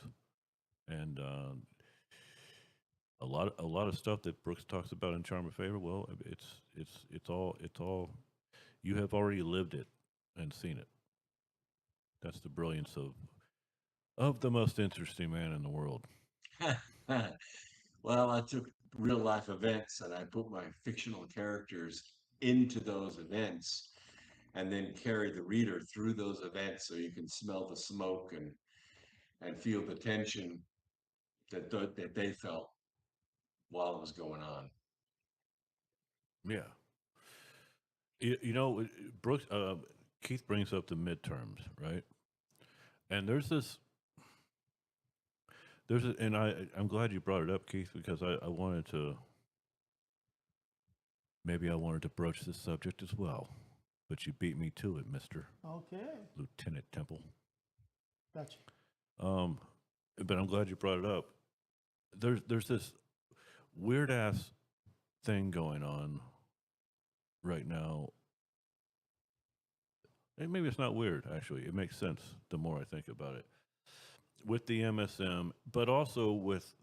and a lot of stuff that Brooks talks about in Charm of Favor. Well, it's all you have already lived it and seen it. That's the brilliance of the most interesting man in the world. Well, I took real life events and I put my fictional characters into those events and then carried the reader through those events so you can smell the smoke and feel the tension that they felt while it was going on. Yeah. Brooks, Keith brings up the midterms, right? And I'm glad you brought it up, Keith, because I wanted to broach this subject as well, but you beat me to it, Mister Okay, Lieutenant Temple. gotcha. But I'm glad you brought it up. There's this weird ass thing going on right now. And maybe it's not weird, actually. It makes sense the more I think about it. With the MSM, but also with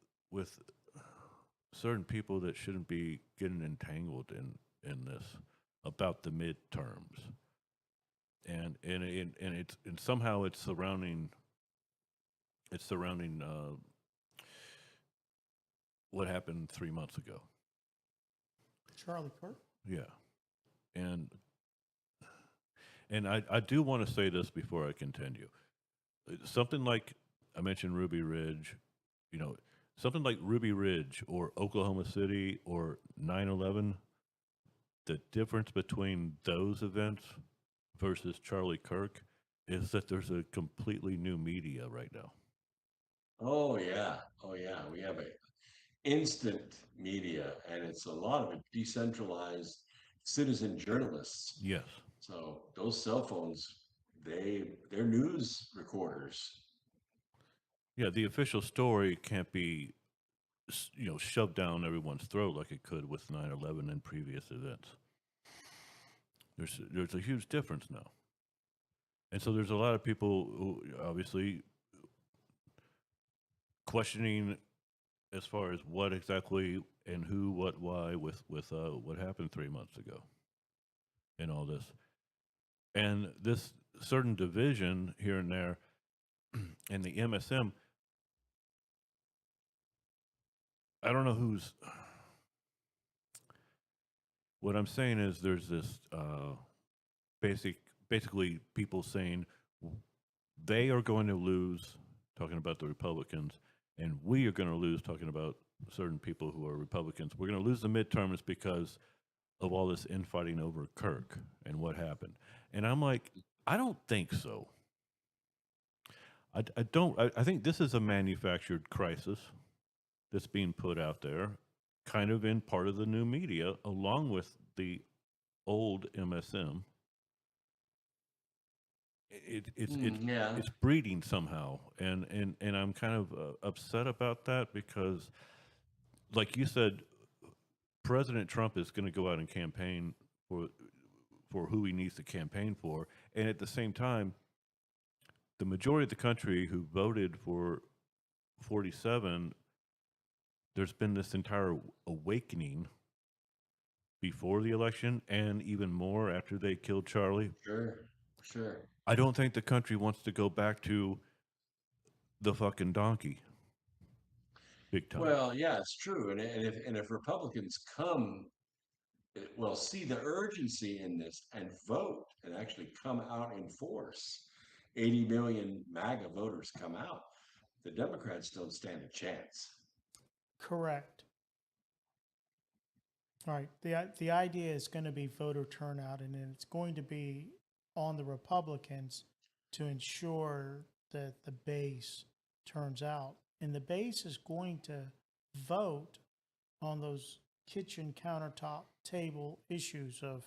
certain people that shouldn't be getting entangled in this about the midterms. And somehow it's surrounding what happened 3 months ago. Charlie Kirk. Yeah. And I do want to say this before I continue. Something like I mentioned Ruby Ridge, something like Ruby Ridge or Oklahoma City or 9/11, the difference between those events versus Charlie Kirk is that there's a completely new media right now. Oh yeah, we have a instant media, and it's a lot of it decentralized citizen journalists. Yes. So those cell phones, they're news recorders. Yeah, the official story can't be, shoved down everyone's throat like it could with 9/11 and previous events. There's a huge difference now, and so there's a lot of people who obviously questioning as far as what exactly and who, what, why with what happened 3 months ago, and all this, and this certain division here and there, and the MSM. I don't know who's. What I'm saying is there's this basically people saying they are going to lose, talking about the Republicans, and we are going to lose, talking about certain people who are Republicans. We're going to lose the midterms because of all this infighting over Kirk and what happened. And I'm like, I don't think so. I don't. I think this is a manufactured crisis that's being put out there, kind of in part of the new media, along with the old MSM. It's breeding somehow, and I'm kind of upset about that because, like you said, President Trump is going to go out and campaign for who he needs to campaign for, and at the same time, the majority of the country who voted for 47. There's been this entire awakening before the election and even more after they killed Charlie. Sure. I don't think the country wants to go back to the fucking donkey. Big time. Well, yeah, it's true. And if Republicans well, see the urgency in this and vote and actually come out in force, 80 million MAGA voters come out, the Democrats don't stand a chance. Correct. All right. The idea is going to be voter turnout, and then it's going to be on the Republicans to ensure that the base turns out. And the base is going to vote on those kitchen countertop table issues of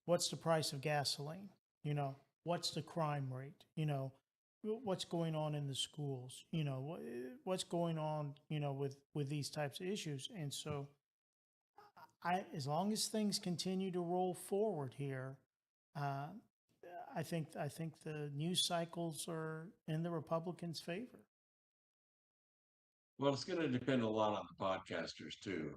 what's the price of gasoline, what's the crime rate, what's going on in the schools, what's going on, with these types of issues. And so as long as things continue to roll forward here, I think the news cycles are in the Republicans' favor. Well, it's going to depend a lot on the podcasters too.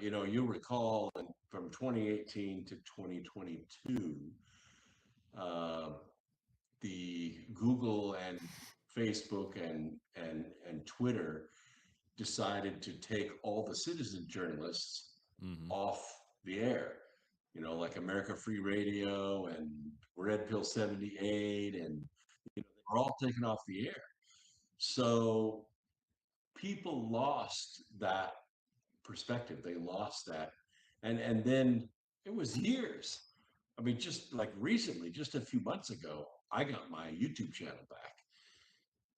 You'll recall from 2018 to 2022, the Google and Facebook and Twitter decided to take all the citizen journalists off the air. Like America Free Radio and Red Pill 78, and they're all taken off the air. So people lost that perspective. They lost that. And then it was years. I mean, just like recently, just a few months ago, I got my YouTube channel back.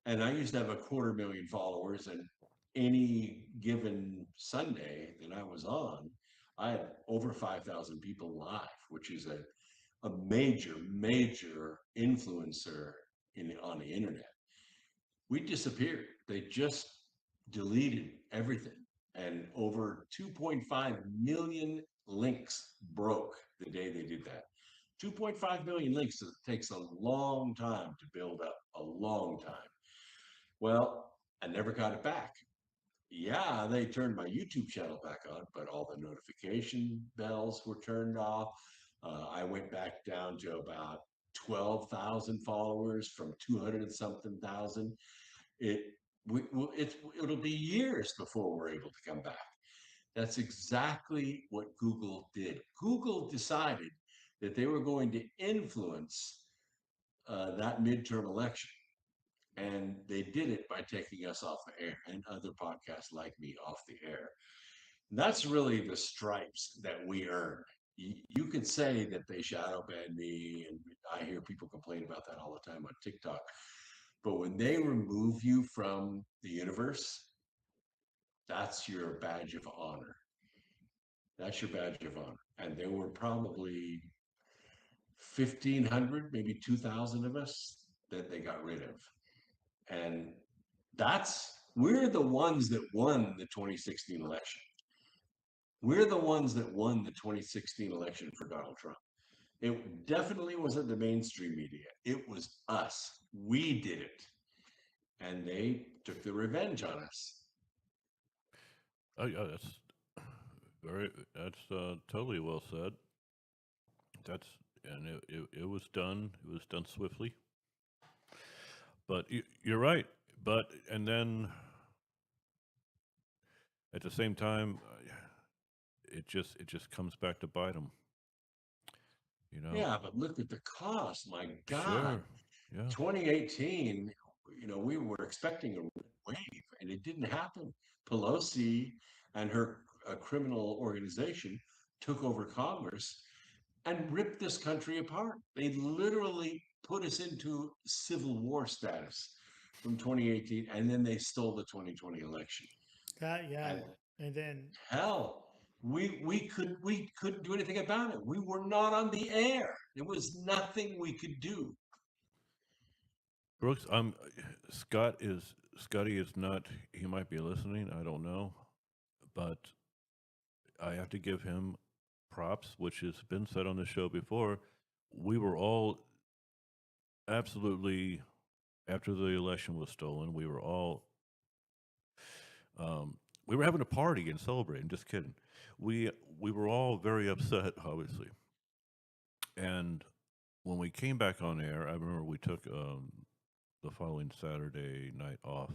And I used to have 250,000 followers, and any given Sunday that I was on, I had over 5,000 people live, which is a major, major influencer on the internet. We disappeared. They just deleted everything. And over 2.5 million links broke the day they did that. 2.5 million links takes a long time to build up, a long time. Well, I never got it back. Yeah, they turned my YouTube channel back on, but all the notification bells were turned off. I went back down to about 12,000 followers from 200 and something thousand. It'll be years before we're able to come back. That's exactly what Google did. Google decided that they were going to influence that midterm election. And they did it by taking us off the air and other podcasts like me off the air. And that's really the stripes that we earn. You could say that they shadow ban me, and I hear people complain about that all the time on TikTok. But when they remove you from the universe, that's your badge of honor. That's your badge of honor. And there were probably 1,500, maybe 2,000 of us that they got rid of. And we're the ones that won the 2016 election. We're the ones that won the 2016 election for Donald Trump. It definitely wasn't the mainstream media. It was us. We did it. And they took the revenge on us. Oh yeah, that's totally well said. It was done. It was done swiftly. But you're right. And then at the same time, it just comes back to bite them. Yeah, but look at the cost. My God. Sure. Yeah. 2018, we were expecting a wave, and it didn't happen. Pelosi and her criminal organization took over Congress and ripped this country apart. They literally put us into civil war status from 2018, and then they stole the 2020 election. And then hell, we couldn't do anything about it. We were not on the air. There was nothing we could do. Brooks, Scotty is not. He might be listening. I don't know, but I have to give him props, which has been said on the show before. We were all absolutely, after the election was stolen, we were all we were having a party and celebrating. Just kidding. We were all very upset, obviously, and when we came back on air, I remember we took the following Saturday night off.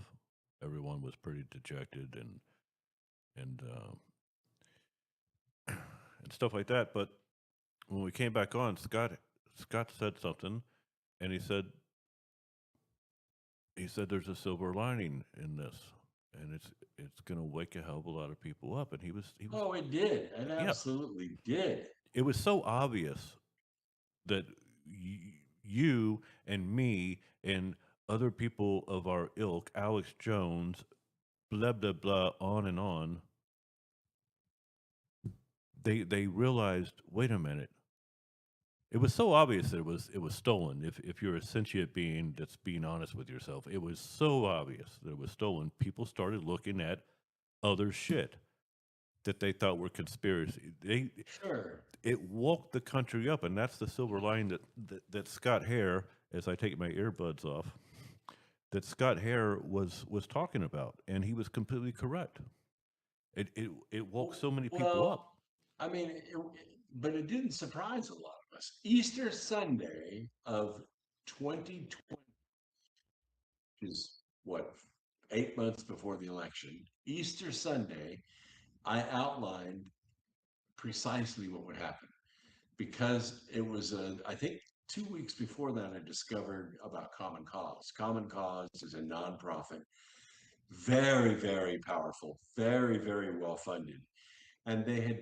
Everyone was pretty dejected and and stuff like that. But when we came back on, Scott said something, and he said there's a silver lining in this, and it's going to wake a hell of a lot of people up. And he was Oh, it did. It yeah, absolutely did. it was so obvious that you and me and other people of our ilk, Alex Jones, blah blah blah, on and on. They realized, wait a minute. It was so obvious that it was stolen. If you're a sentient being that's being honest with yourself, it was so obvious that it was stolen. People started looking at other shit that they thought were conspiracy. Sure. It woke the country up, and that's the silver lining that Scott Hare, as I take my earbuds off, that Scott Hare was talking about, and he was completely correct. It woke so many people up. Well, I mean, but it didn't surprise a lot of us. Easter Sunday of 2020, which is what, 8 months before the election, Easter Sunday, I outlined precisely what would happen because it was, I think, 2 weeks before that, I discovered about Common Cause. Common Cause is a nonprofit, very, very powerful, very, very well funded. And they had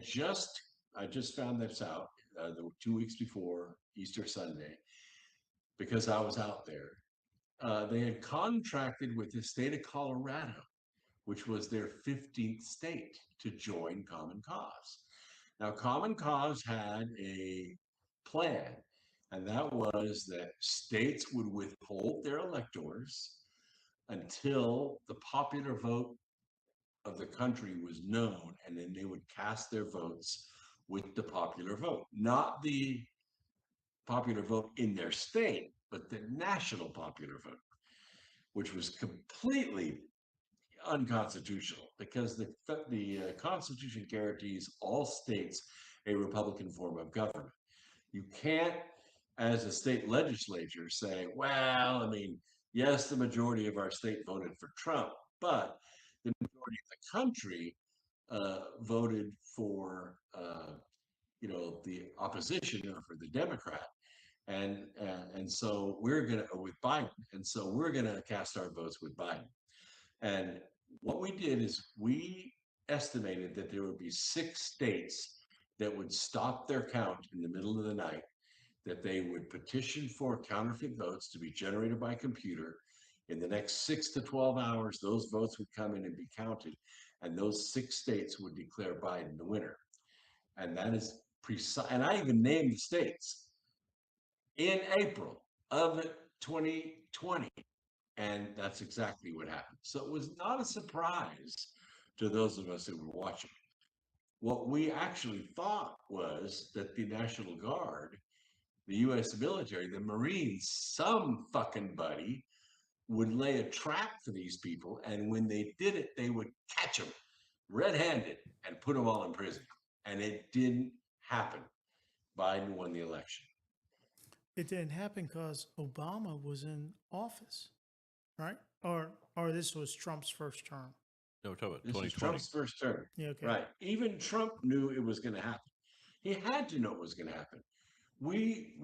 I just found this out the 2 weeks before Easter Sunday because I was out there. They had contracted with the state of Colorado, which was their 15th state, to join Common Cause. Now, Common Cause had a plan, and that was that states would withhold their electors until the popular vote of the country was known, and then they would cast their votes with the popular vote, not the popular vote in their state, but the national popular vote, which was completely unconstitutional because the Constitution guarantees all states a Republican form of government. You can't, as a state legislature, say, well, I mean, yes, the majority of our state voted for Trump, but the majority of the country voted for, the opposition or for the Democrat, and so we're gonna with Biden, and so we're gonna cast our votes with Biden. And what we did is we estimated that there would be 6 states that would stop their count in the middle of the night, that they would petition for counterfeit votes to be generated by computer. In the next 6 to 12 hours, those votes would come in and be counted, and those 6 states would declare Biden the winner. And that is precise. And I even named the states in April of 2020. And that's exactly what happened. So it was not a surprise to those of us who were watching. What we actually thought was that the National Guard, the US military, the Marines, some fucking buddy would lay a trap for these people. And when they did it, they would catch them red-handed and put them all in prison. And it didn't happen. Biden won the election. It didn't happen because Obama was in office, right? Or this was Trump's first term. No, we're talking about This was 2020. Trump's first term. Yeah, okay. Right. Even Trump knew it was going to happen. He had to know it was going to happen. We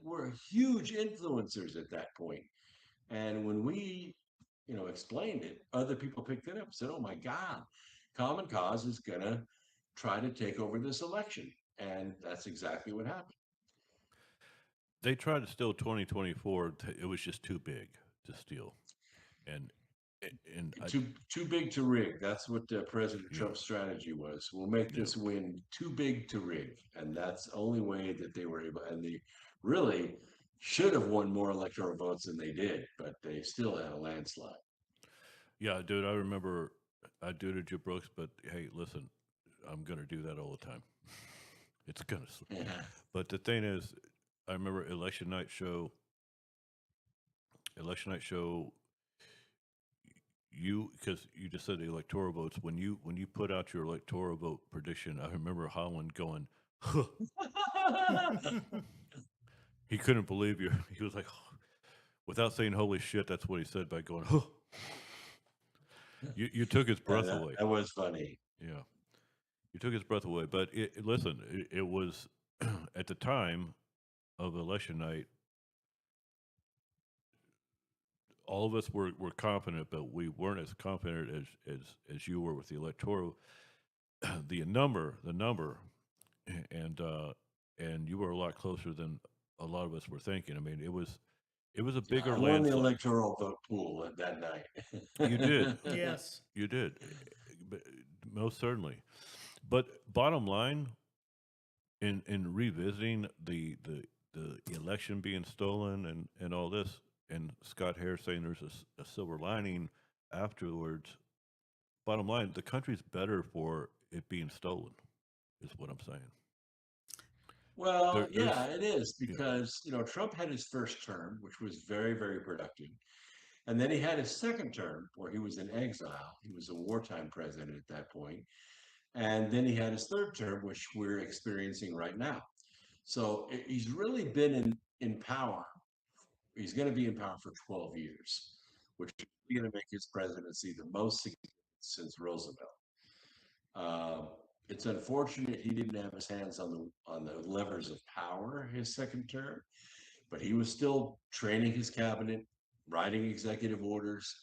were huge influencers at that point. And when we, explained it, other people picked it up and said, oh my God, Common Cause is going to try to take over this election. And that's exactly what happened. They tried to steal 2024. It was just too big to steal, and too big to rig. That's what President Trump's strategy was. We'll make this win too big to rig, and that's the only way that they were able. And they really should have won more electoral votes than they did, but they still had a landslide. Yeah, dude, I remember I do to Joe Brooks, but hey, listen, I'm gonna do that all the time. It's gonna. Yeah. But the thing is, I remember election night show. Because you just said the electoral votes. When you put out your electoral vote prediction, I remember Holland going, huh. he couldn't believe you. He was like, without saying "holy shit," that's what he said by going, "Huh." You took his breath away. That was funny. Yeah, you took his breath away. But listen, it was at the time of election night. All of us were confident, but we weren't as confident as you were with the electoral, the number, and you were a lot closer than a lot of us were thinking. I mean, it was a bigger I won the landslide. electoral vote pool at that night. You did, Yes. you did, but most certainly. But bottom line, in revisiting the election being stolen and all this, and Scott Hare saying there's a silver lining afterwards. Bottom line, the country's better for it being stolen, is what I'm saying. Well, There's yeah, it is yeah. because Trump had his first term, which was very, very productive, and then he had his second term where he was in exile. He was a wartime president at that point, and then he had his third term, which we're experiencing right now. So he's really been in power. He's going to be in power for 12 years, which is going to make his presidency the most significant since Roosevelt. It's unfortunate he didn't have his hands on the levers of power his second term, but he was still training his cabinet, writing executive orders,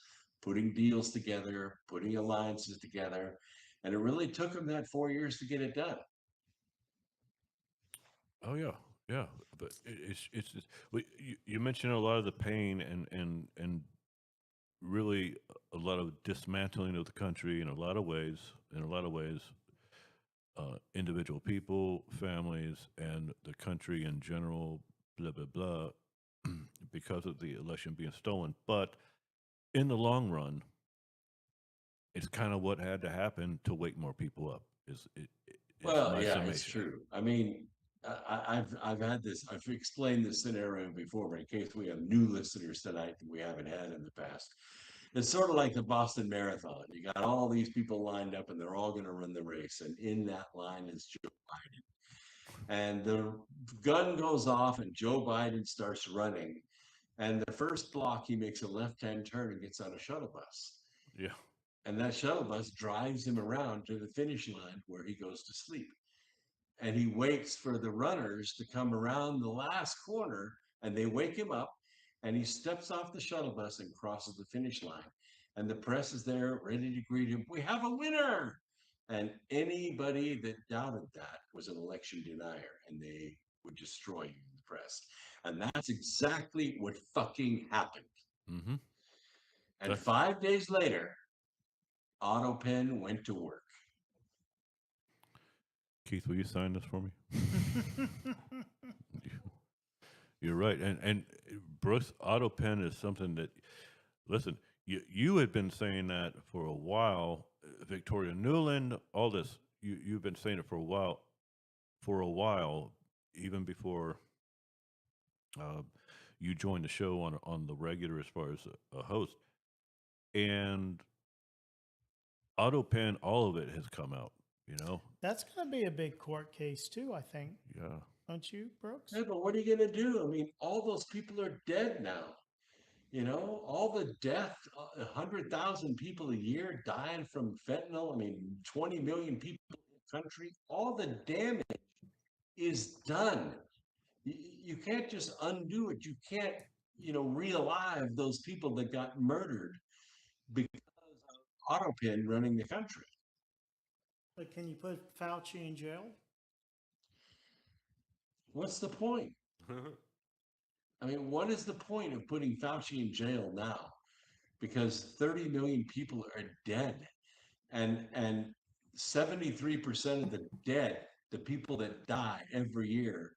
putting deals together, putting alliances together, and it really took him that 4 years to get it done. Oh yeah, yeah. But it's just, you mentioned a lot of the pain and really a lot of dismantling of the country in a lot of ways. In a lot of ways, individual people, families, and the country in general. Blah blah blah. Because of the election being stolen, but in the long run, it's kind of what had to happen to wake more people up. It's Well, my yeah, it's summation. true. I mean, I've had this. I've explained this scenario before, but in case we have new listeners tonight that we haven't had in the past, it's sort of like the Boston Marathon. You got all these people lined up, and they're all going to run the race, and in that line is Joe Biden. And the gun goes off, and Joe Biden starts running. And the first block, he makes a left-hand turn and gets on a shuttle bus. Yeah. And that shuttle bus drives him around to the finish line where he goes to sleep. And he waits for the runners to come around the last corner, and they wake him up, and he steps off the shuttle bus and crosses the finish line. And the press is there ready to greet him. We have a winner. And anybody that doubted that was an election denier, and they would destroy you in the press. And that's exactly what fucking happened. Mm-hmm. And 5 days later, Otto Penn went to work. Keith, will you sign this for me? You're right, and Brooks Otto Penn is something that. Listen, you had been saying that for a while. Victoria Nuland, all this. You've been saying it for a while. For a while, even before you joined the show on the regular as far as a host, and Otto Penn, all of it has come out. That's going to be a big court case too, I think. Yeah. Don't you, Brooks? Yeah, but what are you going to do? I mean, all those people are dead now. All the death, 100,000 people a year dying from fentanyl. I mean, 20 million people in the country. All the damage is done. You can't just undo it. You can't, re-alive those people that got murdered because of Otto Penn running the country. But can you put Fauci in jail? What's the point? I mean, what is the point of putting Fauci in jail now? Because 30 million people are dead, and 73% of the dead, the people that die every year,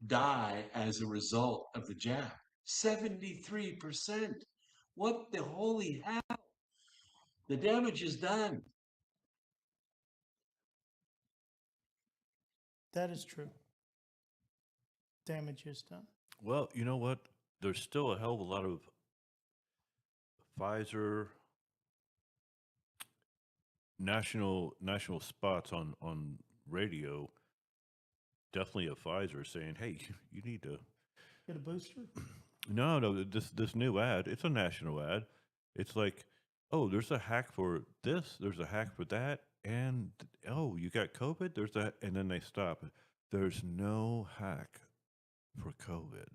die as a result of the jab. 73%. What the holy hell? The damage is done. That is true. Damage is done. Well, you know what? There's still a hell of a lot of Pfizer national spots on radio. Definitely a Pfizer saying, "Hey, you need to Get a booster? No. This new ad. It's a national ad. It's like, oh, there's a hack for this. There's a hack for that. And oh, you got COVID. There's that, and then they stop. There's no hack for COVID.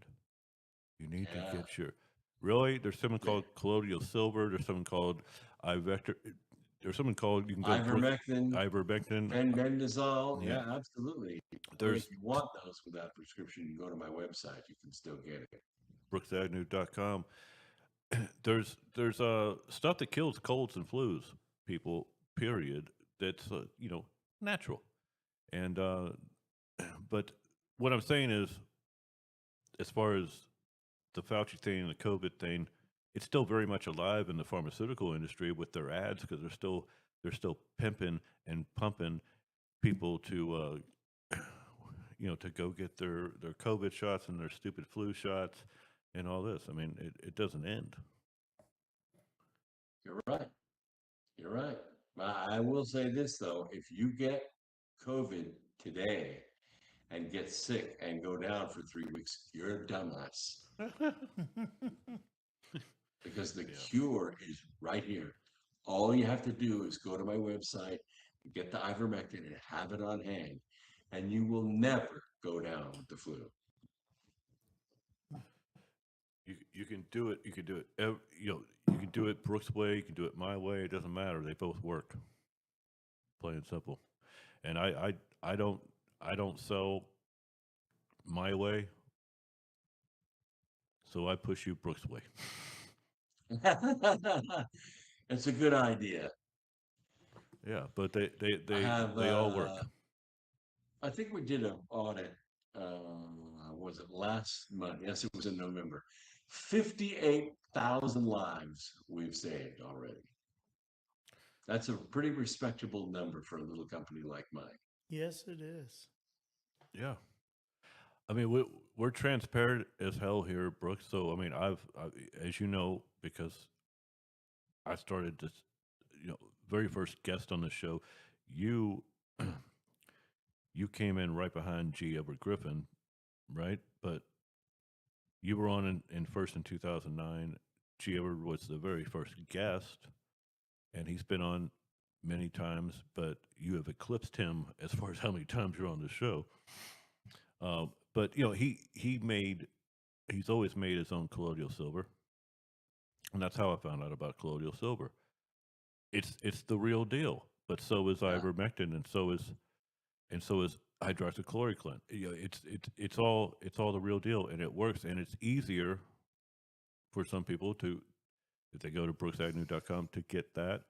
You need to Yeah. get your. Really? There's something called colloidal silver. There's something called iVector. There's something called you can go Ivermectin, ivermectin. Bendazole. Yeah. Yeah, absolutely. Or There's if you want those without prescription, you go to my website. You can still get it. brooksagnew.com. There's stuff that kills colds and flus, people. Period. That's natural. And but what I'm saying is, as far as the Fauci thing and the COVID thing, it's still very much alive in the pharmaceutical industry with their ads because they're still pimping and pumping people to to go get their COVID shots and their stupid flu shots and all this. I mean, it doesn't end. You're right. You're right. I will say this though: if you get COVID today and get sick and go down for 3 weeks, you're a dumbass. Because the cure is right here. All you have to do is go to my website, get the ivermectin, and have it on hand, and you will never go down with the flu. You can do it. You can do it. You can do it Brooks' way. You can do it my way. It doesn't matter. They both work. Plain and simple. And I don't sell my way, so I push you Brooks' way. It's a good idea. Yeah, but they have, all work. I think we did an audit. Was it last month? Yes, it was in November. 58,000 lives we've saved already. That's a pretty respectable number for a little company like mine. Yes, it is. Yeah. I mean, we're transparent as hell here, Brooks. So I mean, I've as you know, because I started this, very first guest on the show, you you came in right behind G. Edward Griffin, right? But you were on in first in 2009. G. Edward was the very first guest, and he's been on many times, but you have eclipsed him as far as how many times you're on the show. But he's always made his own colloidal silver, and that's how I found out about colloidal silver. It's the real deal, but so is ivermectin, and so is hydroxychloroquine. It's all the real deal, and it works, and it's easier for some people to, if they go to brooksagnew.com, to get that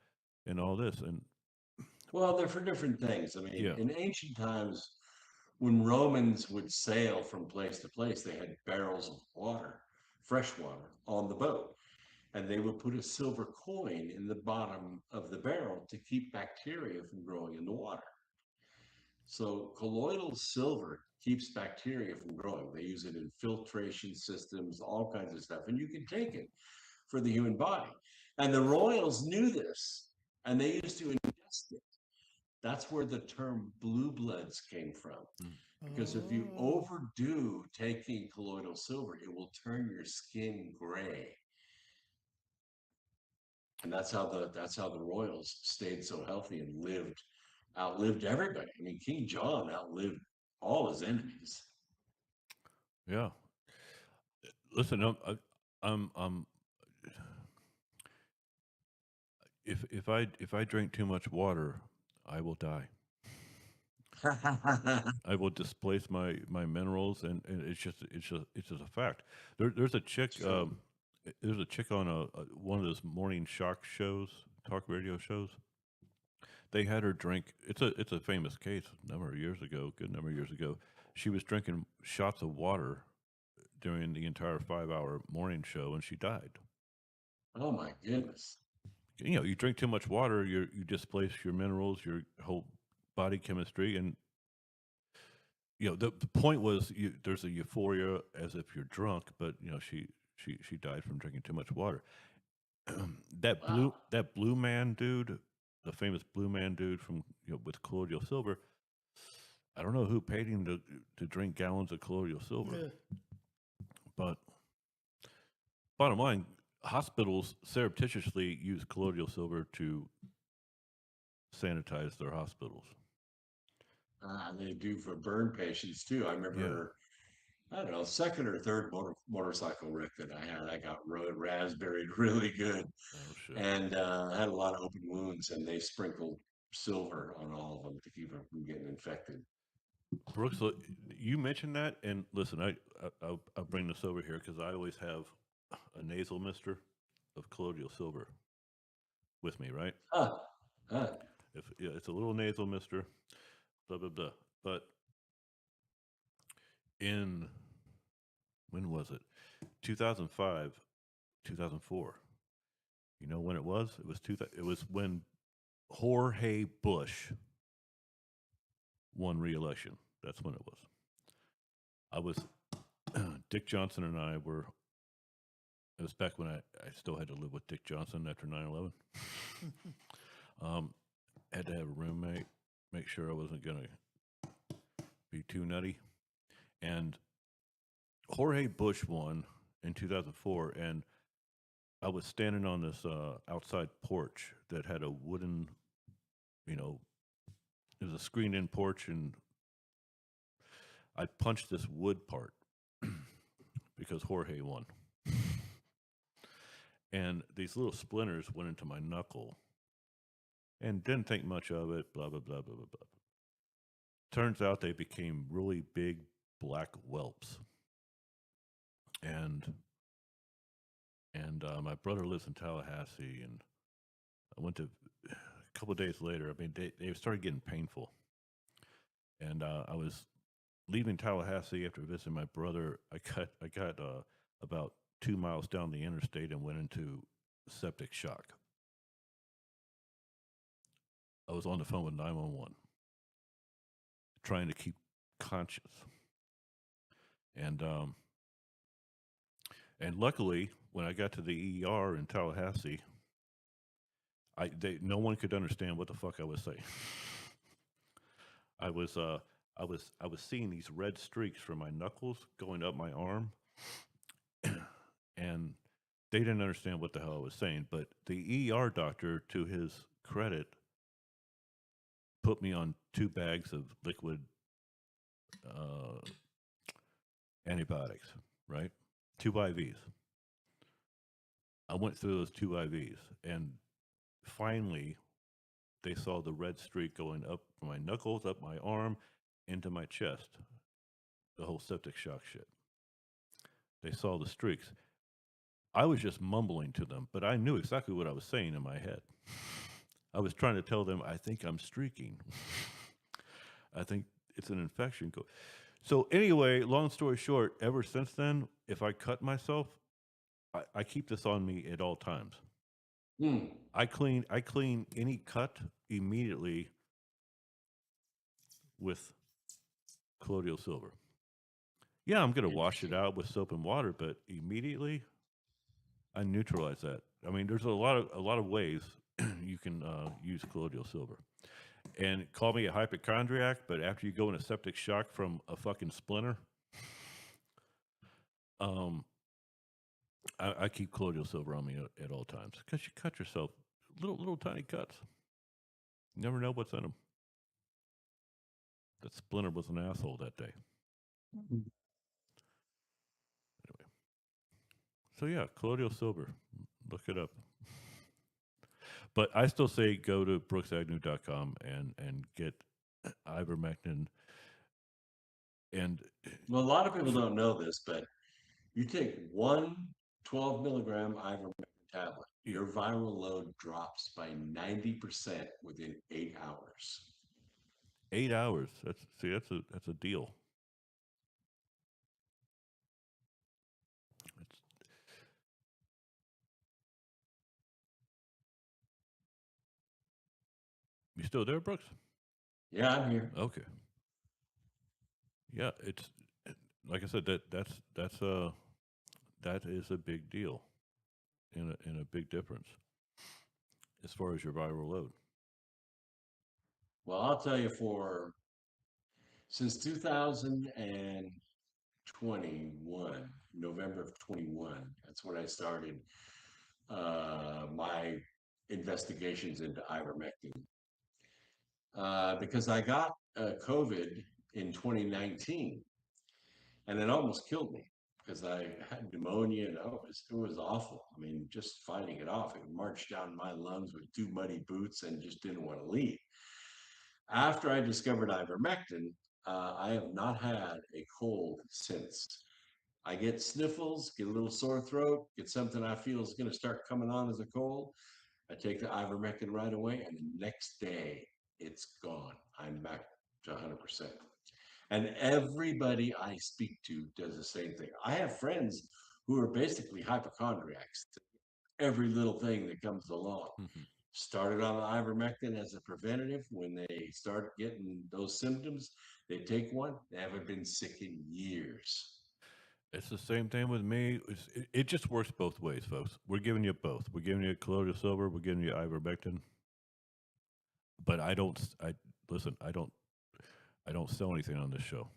and all this. And well, they're for different things. I mean, Yeah. in ancient times, when Romans would sail from place to place, they had barrels of water, fresh water, on the boat. And they would put a silver coin in the bottom of the barrel to keep bacteria from growing in the water. So colloidal silver keeps bacteria from growing. They use it in filtration systems, all kinds of stuff, and you can take it for the human body. And the royals knew this, and they used to ingest it. That's where the term blue bloods came from. Because if you overdo taking colloidal silver, it will turn your skin gray. And that's how the royals stayed so healthy and outlived everybody. I mean, King John outlived all his enemies. yeah, listen, I'm if I drink too much water, I will die. I will displace my minerals, and it's just a fact. There's a chick. There's a chick on one of those morning shock shows, talk radio shows. They had her drink. It's a famous case. Good number of years ago. She was drinking shots of water during the entire 5-hour morning show, and she died. Oh my goodness! You drink too much water, you displace your minerals, your whole body chemistry, and the point was there's a euphoria as if you're drunk, but she died from drinking too much water. That blue man dude, the famous blue man dude from with colloidal silver. I don't know who paid him to drink gallons of colloidal silver, But bottom line, hospitals surreptitiously use colloidal silver to sanitize their hospitals. They do for burn patients too. I remember, I don't know, second or third motorcycle wreck that I had. I got raspberried really good, Oh shit. and I had a lot of open wounds, and they sprinkled silver on all of them to keep them from getting infected. Brooks, you mentioned that, and listen, I'll bring this over here because I always have a nasal mister of colloidal silver with me, right? Huh. It's a little nasal mister, blah blah blah. But in when was it? 2005, 2004. You know when it was? It was when Jorge Bush won re-election. That's when it was. I was Dick Johnson and I were. It was back when I still had to live with Dick Johnson after 9/11. Had to have a roommate, make sure I wasn't going to be too nutty. And Jorge Bush won in 2004, and I was standing on this outside porch that had a wooden, it was a screened-in porch, and I punched this wood part because Jorge won. And these little splinters went into my knuckle and didn't think much of it, blah, blah, blah, blah, blah, blah. Turns out they became really big black whelps. And my brother lives in Tallahassee, and I went to, a couple of days later, I mean, they started getting painful. And I was leaving Tallahassee after visiting my brother. I got about 2 miles down the interstate and went into septic shock. I was on the phone with 911, trying to keep conscious. And luckily, when I got to the ER in Tallahassee, no one could understand what the fuck I was saying. I was seeing these red streaks from my knuckles going up my arm, and they didn't understand what the hell I was saying. But the ER doctor, to his credit, put me on 2 bags of liquid antibiotics, right? 2 IVs. I went through those 2 IVs, and finally, they saw the red streak going up from my knuckles, up my arm, into my chest. The whole septic shock shit. They saw the streaks. I was just mumbling to them, but I knew exactly what I was saying in my head. I was trying to tell them, I think I'm streaking. I think it's an infection. So anyway, long story short, ever since then, if I cut myself, I keep this on me at all times. I clean any cut immediately with colloidal silver. Yeah, I'm going to wash it out with soap and water, but immediately I neutralize that. I mean, there's a lot of ways you can use colloidal silver. And call me a hypochondriac, but after you go in a septic shock from a fucking splinter, I keep colloidal silver on me at all times, because you cut yourself, little tiny cuts. You never know what's in them. That splinter was an asshole that day. Anyway, so yeah, colloidal silver, look it up. But I still say go to brooksagnew.com and get ivermectin. And well, a lot of people don't know this, but you take 1 12 milligram ivermectin tablet, your viral load drops by 90% within 8 hours. 8 hours. That's a deal. You still there, Brooks? Yeah, I'm here. Okay. Yeah, it's like I said, that is a big deal, and a big difference as far as your viral load. Well, I'll tell you, since 2021, November of 21. That's when I started my investigations into ivermectin. Because I got COVID in 2019, and it almost killed me because I had pneumonia, and it was awful. I mean, just fighting it off. It marched down my lungs with 2 muddy boots and just didn't want to leave. After I discovered ivermectin, I have not had a cold since. I get sniffles, get a little sore throat, get something I feel is going to start coming on as a cold. I take the ivermectin right away, and the next day it's gone. I'm back to 100%. And everybody I speak to does the same thing. I have friends who are basically hypochondriacs. Every little thing that comes along. Started on the ivermectin as a preventative. When they start getting those symptoms, they take one. They haven't been sick in years. It's the same thing with me. It just works both ways, folks. We're giving you both. We're giving you colloidal silver. We're giving you ivermectin. But listen. I don't sell anything on this show.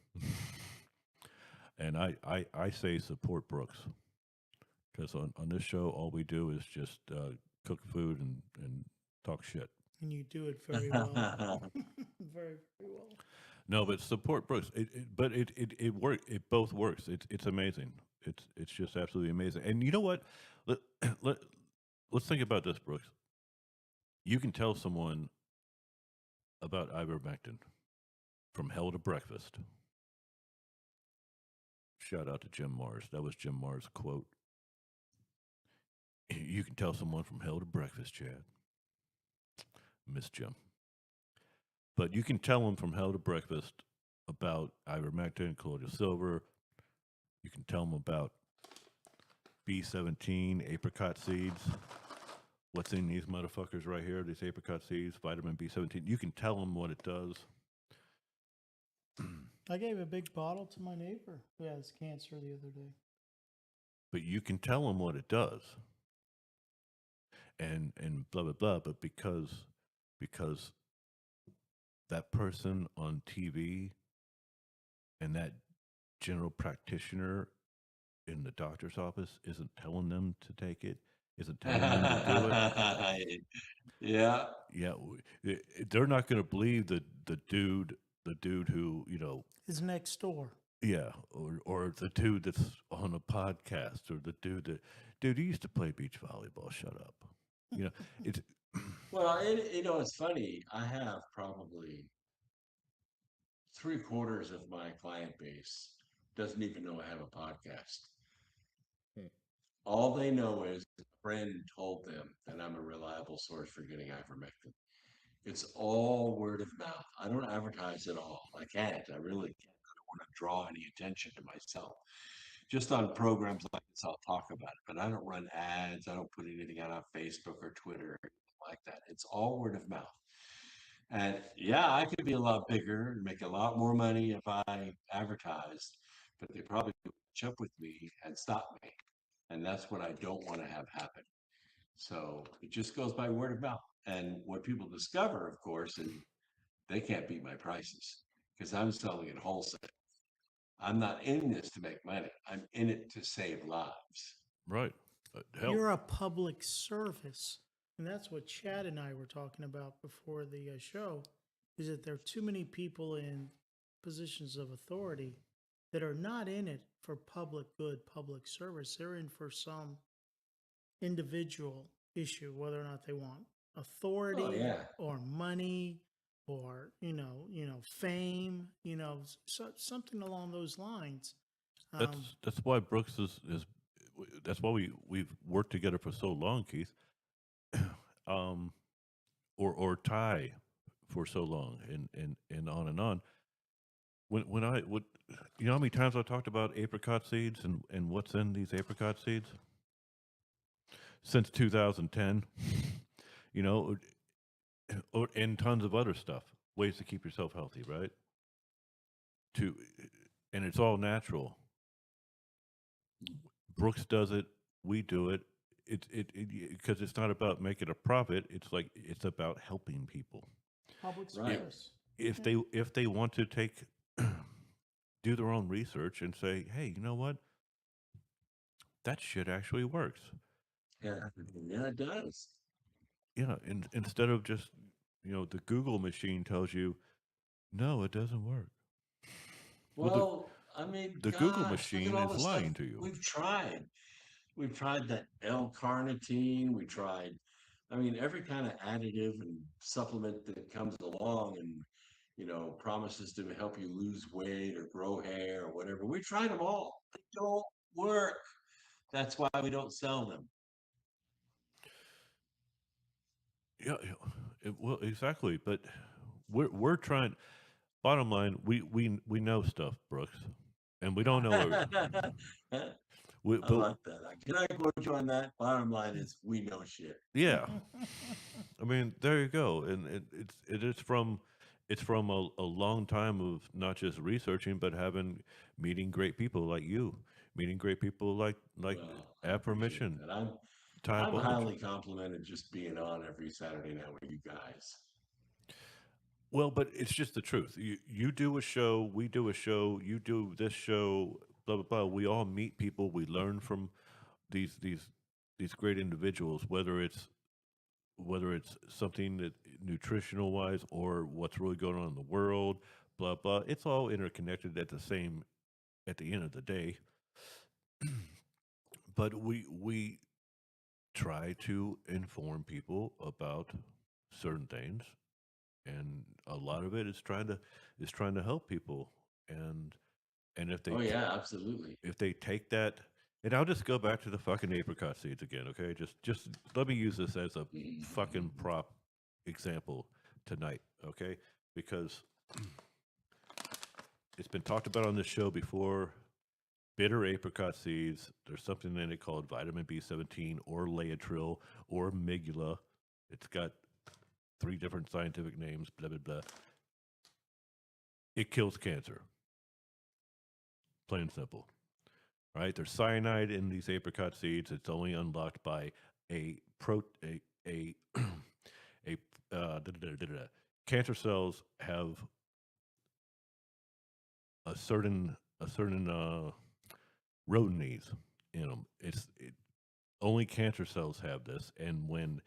And I say support Brooks, because on this show all we do is just cook food and talk shit. And you do it very well. Very, very well. No, but support Brooks. It works. It both works. It's amazing. It's just absolutely amazing. And you know what? Let's think about this, Brooks. You can tell someone about ivermectin from hell to breakfast. Shout out to Jim Mars. That was Jim Mars' quote. You can tell someone from hell to breakfast, Chad. Miss Jim. But you can tell them from hell to breakfast about ivermectin, colloidal silver. You can tell them about B17, apricot seeds. What's in these motherfuckers right here, these apricot seeds, vitamin B17. You can tell them what it does. I gave a big bottle to my neighbor who has cancer the other day. But you can tell them what it does. And blah, blah, blah. But because that person on TV and that general practitioner in the doctor's office isn't telling them to take it, isn't telling them to do it. Yeah. Yeah. They're not going to believe the dude who, is next door. Yeah, or the dude that's on a podcast, or the dude he used to play beach volleyball. Shut up. It's Well, it's funny. I have probably 3/4 of my client base doesn't even know I have a podcast. All they know is a friend told them that I'm a reliable source for getting ivermectin. It's all word of mouth. I don't advertise at all. I can't. I really can't. I don't want to draw any attention to myself. Just on programs like this, I'll talk about it, but I don't run ads. I don't put anything out on Facebook or Twitter or anything like that. It's all word of mouth. And yeah, I could be a lot bigger and make a lot more money if I advertised, but they probably would catch up with me and stop me. And that's what I don't want to have happen. So it just goes by word of mouth. And what people discover, of course, is they can't beat my prices because I'm selling it wholesale. I'm not in this to make money. I'm in it to save lives. right. You're a public service. And that's what Chad and I were talking about before the show, is that there are too many people in positions of authority that are not in it for public good, public service. They're in for some individual issue, whether or not they want authority or money or, fame, something along those lines. That's why Brooks is that's why we've worked together for so long, Keith. Or Ty for so long, and on and on. When I would, how many times I talked about apricot seeds and what's in these apricot seeds since 2010, and tons of other stuff, ways to keep yourself healthy, right? And it's all natural. Brooks does it. We do it. Because it's not about making a profit. It's about helping people. Public service. If they want to do their own research and say, hey, you know what? that shit actually works. Yeah, yeah, it does. Yeah, and instead of just, the Google machine tells you, no, it doesn't work. Well, Well, I mean, the Google gosh, look at machine all is the stuff lying to you. we've tried. We've tried that L-carnitine. We tried, I mean, every kind of additive and supplement that comes along and, promises to help you lose weight or grow hair or whatever. We tried them all. They don't work. That's why we don't sell them. Yeah, well, exactly. But we're trying. Bottom line, we know stuff, Brooks, and we don't know. I like that. Can I quote you on that? Bottom line is, we know shit. Yeah, I mean, there you go, and it's from a long time of not just researching, but meeting great people like you, meeting great people like Well, I appreciate Affirmation. that. I'm highly complimented just being on every Saturday night with you guys. Well, but it's just the truth. You do a show, we do a show, you do this show, blah blah blah. We all meet people. We learn from these great individuals, whether it's something that nutritional wise or what's really going on in the world, blah blah. It's all interconnected at the end of the day. But we try to inform people about certain things, and a lot of it is trying to help people, and if Oh they yeah, absolutely. if they take that, and I'll just go back to the fucking apricot seeds again, okay? Just let me use this as a fucking prop example tonight, okay? Because it's been talked about on this show before. Bitter apricot seeds, there's something in it called vitamin B17 or Laetrile or Migula. It's got 3 different scientific names, blah, blah, blah. It kills cancer. Plain and simple. Right? There's cyanide in these apricot seeds. It's only unlocked by cancer cells have a certain rodentase in them. Only cancer cells have this, and when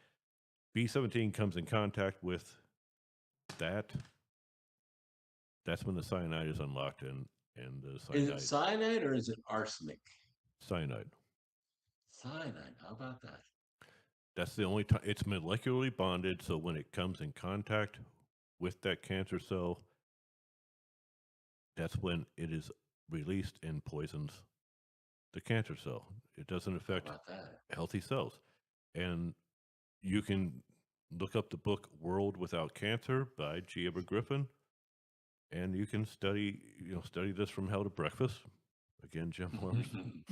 B17 comes in contact with that's when the cyanide is unlocked, and the cyanide. Is it cyanide or is it arsenic? Cyanide. Cyanide. How about that? That's the only time it's molecularly bonded. So when it comes in contact with that cancer cell, that's when it is released and poisons the cancer cell. It doesn't affect healthy cells. And you can look up the book World Without Cancer by G. Edward Griffin, and you can study this from hell to breakfast. Again, Jim Morrison.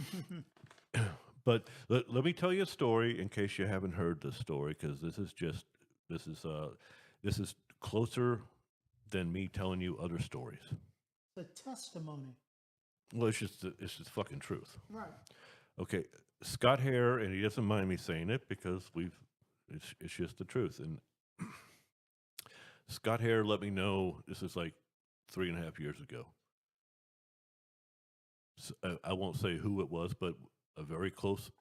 But let me tell you a story in case you haven't heard this story, because this is closer than me telling you other stories. The testimony. Well, it's just fucking truth. Right. Okay, Scott Hare, and he doesn't mind me saying it because it's just the truth. And Scott Hare let me know, this is like 3.5 years ago. So, I won't say who it was, but a very close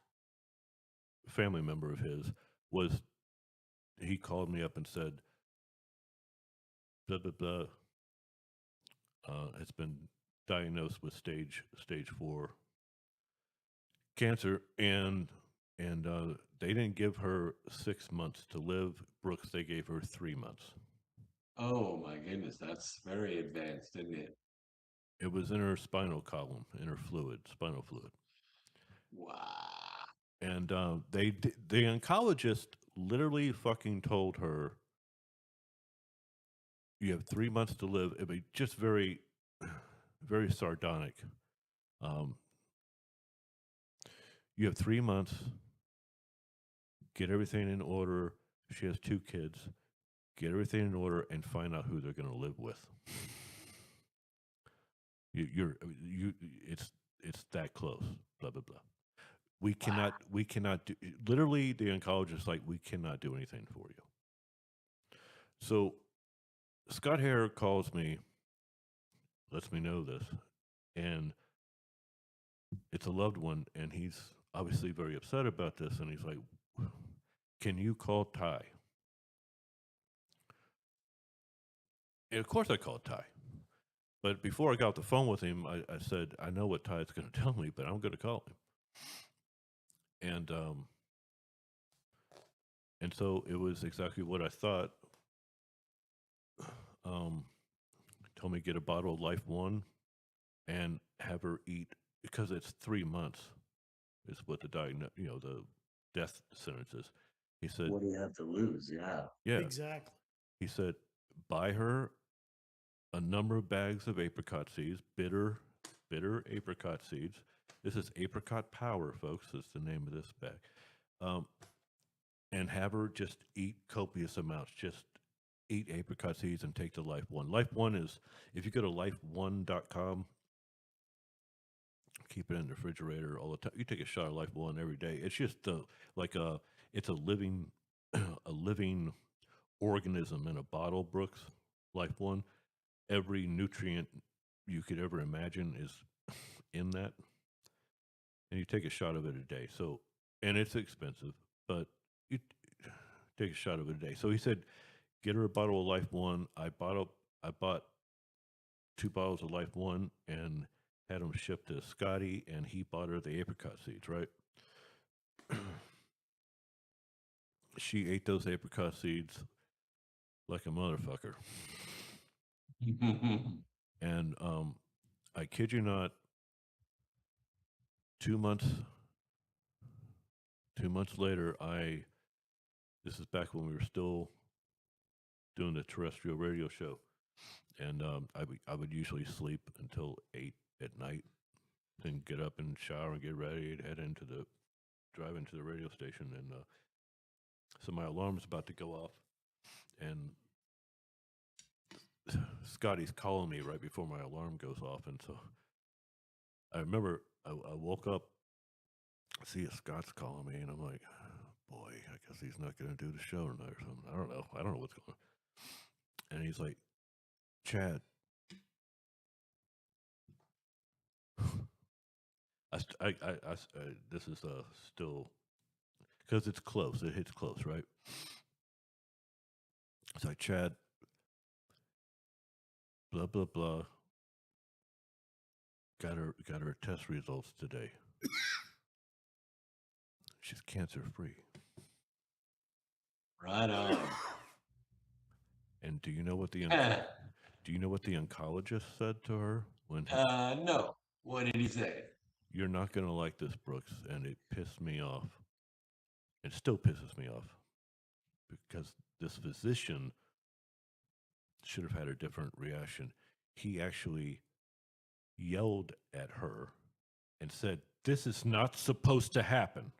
family member of his he called me up and said, blah, blah, blah, has been diagnosed with stage 4 cancer, and they didn't give her 6 months to live. Brooks, they gave her 3 months. Oh my goodness, that's very advanced, isn't it? It was in her spinal column, in her spinal fluid. Wow. And the oncologist literally fucking told her, you have 3 months to live. It'd be just very, very sardonic. You have 3 months, get everything in order. She has 2 kids. Get everything in order and find out who they're going to live with. It's that close. Blah blah blah. We cannot do. Literally, the oncologist like, we cannot do anything for you. So Scott Hare calls me, lets me know this, and it's a loved one, and he's obviously very upset about this, and he's like, "Can you call Ty?" And of course, I called Ty. But before I got off the phone with him, I said, "I know what Ty's going to tell me, but I'm going to call him." And so it was exactly what I thought. Told me to get a bottle of Life One and have her eat, because it's 3 months is what the the death sentence is. He said, What do you have to lose? Yeah. yeah, Exactly. he said, buy her a number of bags of apricot seeds, bitter apricot seeds. This is apricot power, folks. Is the name of this bag. And have her just eat copious amounts. Just eat apricot seeds and take the Life One. Life One is, if you go to life1.com, keep it in the refrigerator all the time. You take a shot of Life One every day. It's just it's a living a living organism in a bottle, Brooks. Life One. Every nutrient you could ever imagine is in that. And you take a shot of it a day. So, and it's expensive, but you take a shot of it a day. So he said, get her a bottle of Life One. I bought 2 bottles of Life One and had them shipped to Scotty, and he bought her the apricot seeds, right? She ate those apricot seeds like a motherfucker. And I kid you not, 2 months later, this is back when we were still doing the terrestrial radio show, and I would usually sleep until 8 at night, then get up and shower and get ready and drive into the radio station, and so my alarm's about to go off, and Scotty's calling me right before my alarm goes off, and so I remember I woke up, see Scott's calling me, and I'm like, boy, I guess he's not going to do the show tonight or something. I don't know what's going on. And he's like, Chad, this is still, because it's close. It hits close, right? It's like, Chad, blah blah blah. Got her test results today. She's cancer free. Right on. And do you know what the oncologist said to her when? No. What did he say? You're not going to like this, Brooks, and it pissed me off. It still pisses me off because this physician should have had a different reaction. He actually yelled at her and said, "This is not supposed to happen."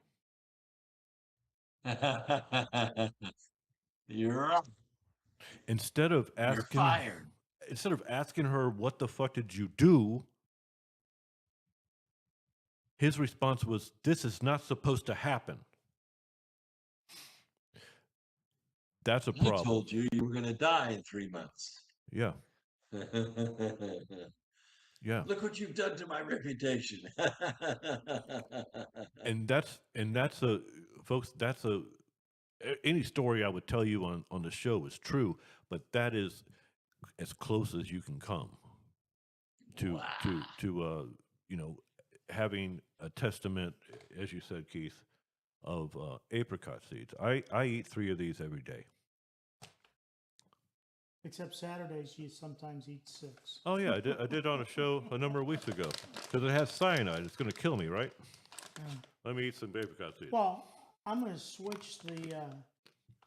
You're up. Instead of You're fired. asking her, "What the fuck did you do?" his response was, "This is not supposed to happen." That's a problem. I told you were going to die in 3 months. Yeah. Yeah. Look what you've done to my reputation. And that's any story I would tell you on the show is true, but that is as close as you can come to having a testament, as you said, Keith, of apricot seeds. I eat 3 of these every day. Except Saturdays, you sometimes eat 6. Oh yeah, I did on a show a number of weeks ago because it has cyanide. It's going to kill me, right? Yeah. Let me eat some apricot seeds. Well, I'm going to switch the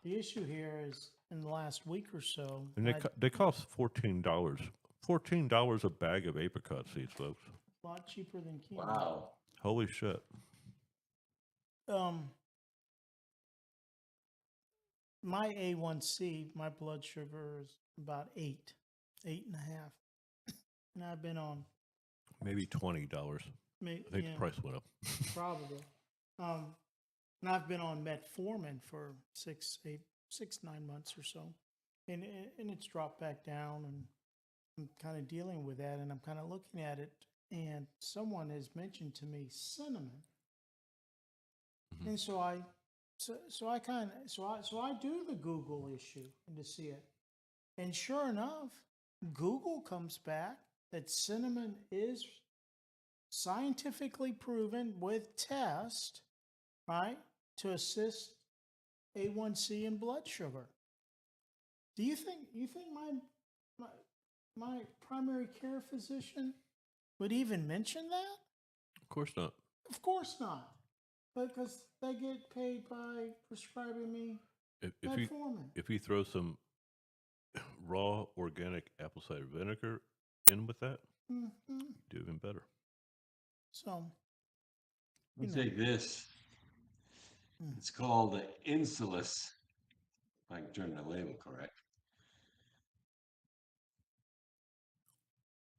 issue here is in the last week or so. And they cost $14. $14 a bag of apricot seeds, folks. A lot cheaper than quinoa. Wow. Holy shit. My A1C, my blood sugar is about 8.5. And I've been on Maybe $20. I think the price went up. Probably. And I've been on metformin for 9 months or so. And it's dropped back down, and I'm kind of dealing with that, and I'm kind of looking at it, and someone has mentioned to me cinnamon. And so I do the Google issue and to see it. And sure enough, Google comes back that cinnamon is scientifically proven with test, right, to assist A1C and blood sugar. Do you think my primary care physician would even mention that? Of course not. Of course not. Because they get paid by prescribing me metformin. If you throw some raw organic apple cider vinegar in with that, do even better. So, Let's take this. It's called the Insulis. If I can turn the label correct.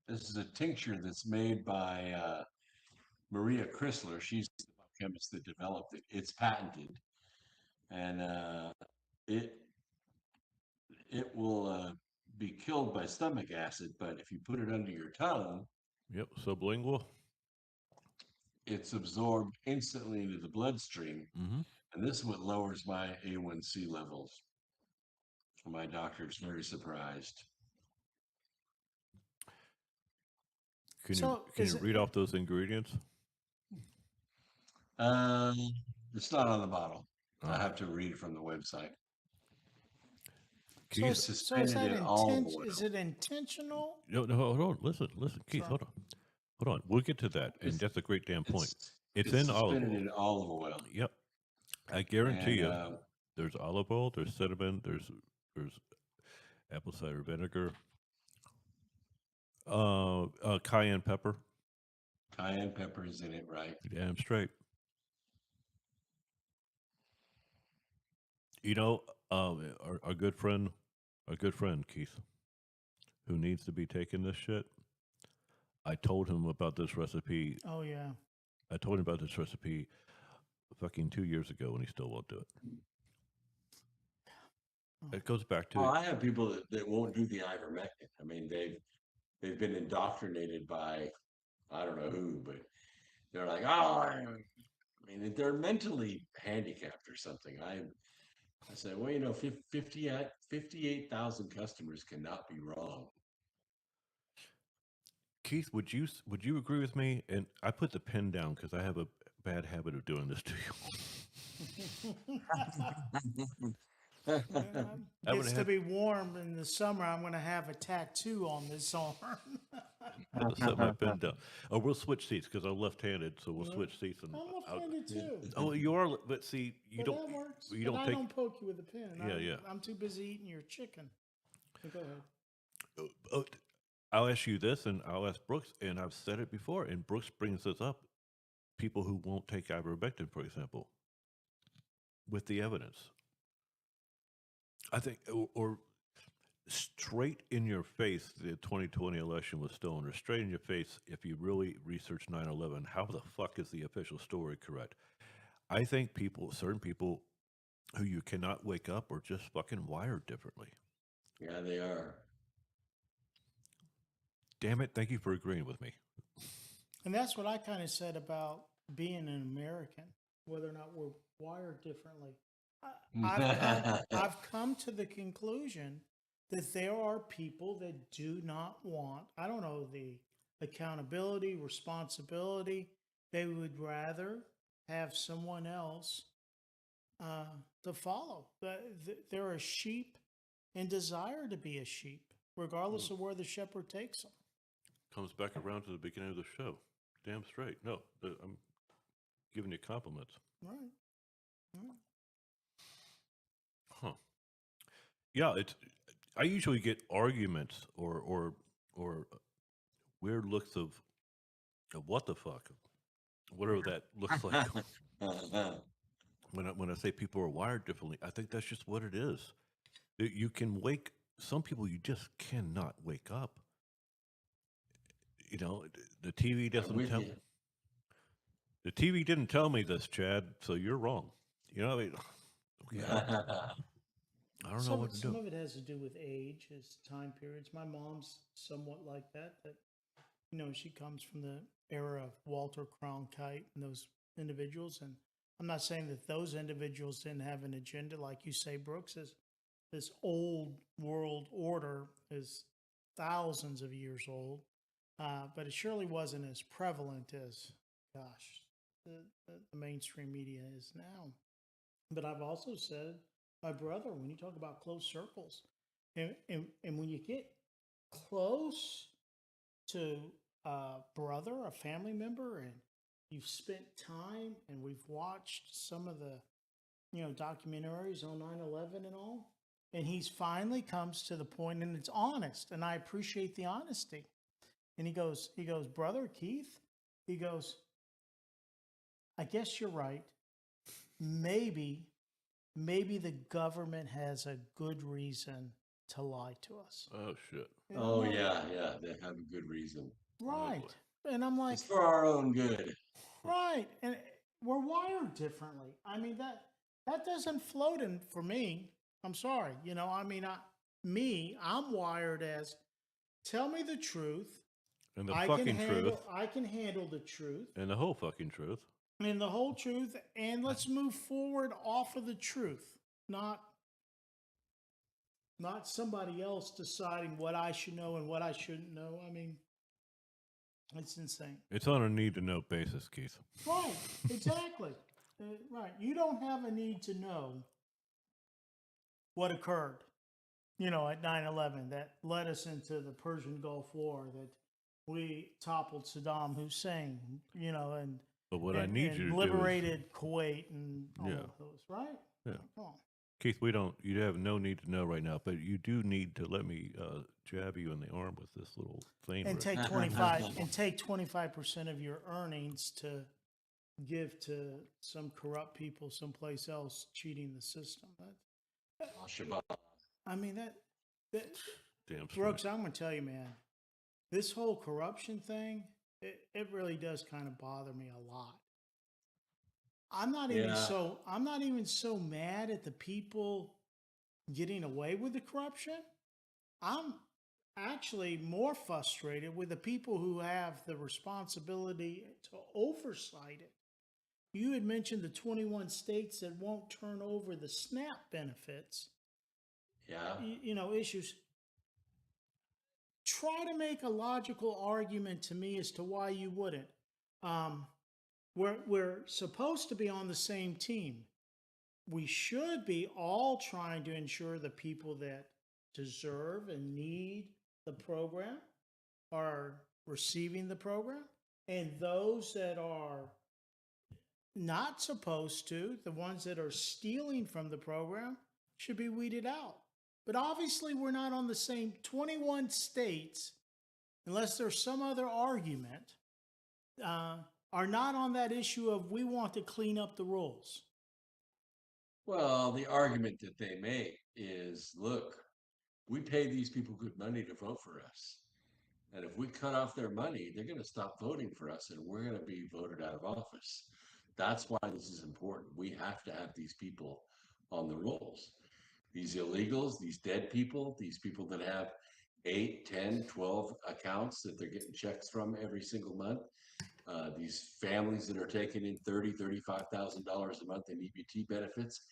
This is a tincture that's made by Maria Chrysler. She's the chemist that developed it. It's patented, and it will be killed by stomach acid. But if you put it under your tongue, Yep, sublingual. it's absorbed instantly into the bloodstream, Mm-hmm. and this is what lowers my A1C levels. My doctor's very surprised. Can So, you is it- read off those ingredients? It's not on the bottle. I Oh. have to read from the website. So, Keith, is suspended that in olive oil. is it intentional? no, hold on. Listen, Keith, Sorry. hold on. We'll get to that, and It's- that's a great damn point. It's It's in olive suspended oil. in olive oil. Yep, I guarantee And, you. There's olive oil. There's cinnamon. There's apple cider vinegar. Cayenne pepper. Cayenne pepper is in it, right? Damn straight. You know, our good friend Keith, who needs to be taking this shit. I told him about this recipe. Oh yeah. I told him about this recipe fucking 2 years ago, and he still won't do it. It goes back to Well, I have people that won't do the ivermectin. I mean, they've been indoctrinated by I don't know who, but they're like, oh, I mean, they're mentally handicapped or something. I say, well, you know, 58,000 customers cannot be wrong. Keith. Would you agree with me? And I put the pen down because I have a bad habit of doing this to you. Gets to be warm in the summer. I'm going to have a tattoo on this arm. I have to set my pen down. Oh, we'll switch seats because I'm left-handed, so we'll switch seats. And I'm left-handed too. oh, you are, but see, you But don't. that works. You But don't I take. don't poke you with a pen. Yeah. I'm too busy eating your chicken. So go ahead. I'll ask you this, and I'll ask Brooks, and I've said it before, and Brooks brings this up. People who won't take ivermectin, for example, with the evidence. I think, or straight in your face, the 2020 election was stolen, or straight in your face, if you really research 9/11, how the fuck is the official story correct? I think certain people who you cannot wake up are just fucking wired differently. Yeah, they are. Damn it, thank you for agreeing with me. And that's what I kind of said about being an American, whether or not we're wired differently. I've come to the conclusion that there are people that do not want, I don't know, the accountability, responsibility. They would rather have someone else to follow. They're a sheep and desire to be a sheep, regardless of where the shepherd takes them. Comes back around to the beginning of the show. Damn straight. No, I'm giving you compliments. Right. Huh. Yeah, I usually get arguments or weird looks of what the fuck, whatever that looks like. When I say people are wired differently, I think that's just what it is. You can some people you just cannot wake up. You know, the TV doesn't tell. The TV didn't tell me this, Chad. So you're wrong. You know, I don't know what to do. Some of it has to do with age, as time periods. My mom's somewhat like that. That she comes from the era of Walter Cronkite and those individuals, and I'm not saying that those individuals didn't have an agenda, like you say, Brooks. This old world order is thousands of years old, but it surely wasn't as prevalent as, gosh, the mainstream media is now. But I've also said, my brother, when you talk about close circles, and when you get close to a brother, a family member, and you've spent time, and we've watched some of the, documentaries on 9/11 and all, and he's finally comes to the point, and it's honest, and I appreciate the honesty. And he goes, Brother Keith, he goes, I guess you're right. Maybe the government has a good reason to lie to us. Oh shit! And Oh I'm like, yeah, they have a good reason. right. And I'm like, It's for our own good. right. And we're wired differently. I mean, that doesn't float in for me. I'm sorry. I'm wired as, tell me the truth. And the fucking truth. I can handle the truth. And the whole fucking truth. And the whole truth. And let's move forward off of the truth. Not somebody else deciding what I should know and what I shouldn't know. I mean, it's insane. It's on a need-to-know basis, Keith. Right, exactly. Right. You don't have a need to know what occurred, at 9/11 that led us into the Persian Gulf War, that we toppled Saddam Hussein, and But what I need you to liberated Kuwait and all Yeah. of those, right? Yeah. Come on. Keith, you have no need to know right now, but you do need to let me jab you in the arm with this little thing. And right take 25% of your earnings to give to some corrupt people someplace else cheating the system. Shabbat. I mean, that Damn Brooks, I'm going to tell you, man, this whole corruption thing, it really does kind of bother me a lot. I'm not even so mad at the people getting away with the corruption. I'm actually more frustrated with the people who have the responsibility to oversight it. You had mentioned the 21 states that won't turn over the SNAP benefits. Yeah. Issues. Try to make a logical argument to me as to why you wouldn't. We're supposed to be on the same team. We should be all trying to ensure the people that deserve and need the program are receiving the program, and those that are not supposed to, the ones that are stealing from the program, should be weeded out. But obviously we're not on the same 21 states, unless there's some other argument, are not on that issue of we want to clean up the rules. Well, the argument that they make is, look, we pay these people good money to vote for us. And if we cut off their money, they're going to stop voting for us and we're going to be voted out of office. That's why this is important. We have to have these people on the rolls. These illegals, these dead people, these people that have 8, 10, 12 accounts that they're getting checks from every single month. These families that are taking in $30,000, $35,000 a month in EBT benefits.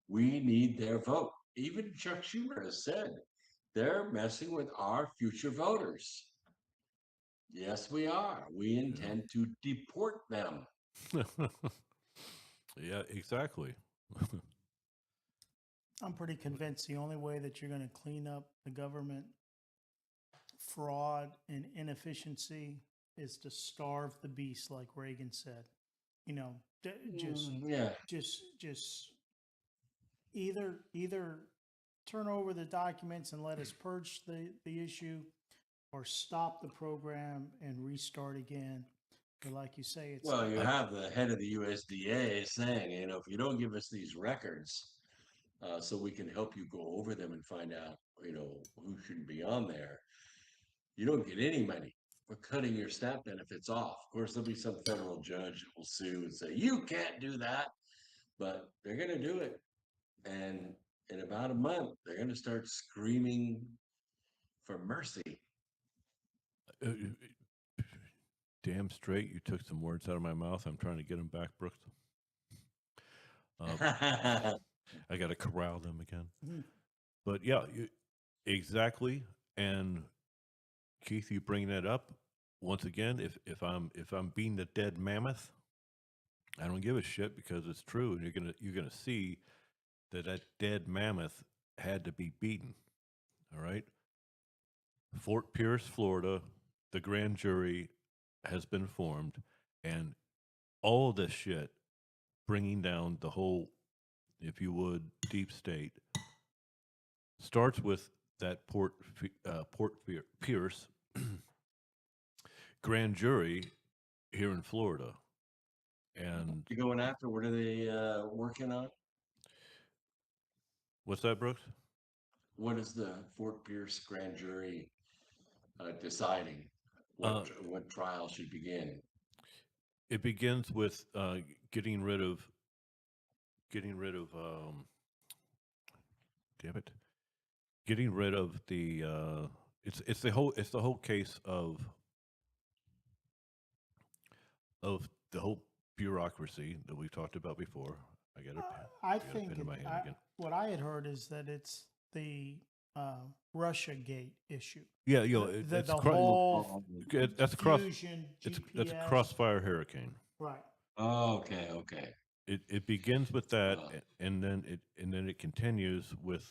We need their vote. Even Chuck Schumer has said they're messing with our future voters. Yes, we are. We intend to deport them. Yeah, exactly. I'm pretty convinced the only way that you're going to clean up the government fraud and inefficiency is to starve the beast, like Reagan said. Just either turn over the documents and let us purge the issue, or stop the program and restart again. But like you say, it's you have the head of the USDA saying, if you don't give us these records, so we can help you go over them and find out, who shouldn't be on there, you don't get any money. We're cutting your SNAP benefits off. Of course, there'll be some federal judge that will sue and say, you can't do that, but they're going to do it. And in about a month, they're going to start screaming for mercy. Damn straight, you took some words out of my mouth. I'm trying to get them back, Brooks. I got to corral them again. Mhm. But yeah, exactly. And Keith, you bring that up once again. If I'm being the dead mammoth, I don't give a shit because it's true, and you're gonna see that dead mammoth had to be beaten. All right, Fort Pierce, Florida, the grand jury has been formed, and all this shit, bringing down the whole, if you would, deep state, starts with that Pierce grand jury here in Florida. And You going after? What are they working on? what's that, Brooks? What is the Fort Pierce grand jury deciding what trial should begin? It begins with getting rid of damn it, getting rid of the it's the whole case of the whole bureaucracy that we've talked about before. I got it. I think what I had heard is that it's the Russia Gate issue. Yeah, it's the whole that's fusion that's GPS. Crossfire Hurricane. Right. Oh, okay. It begins with that, and then it continues with.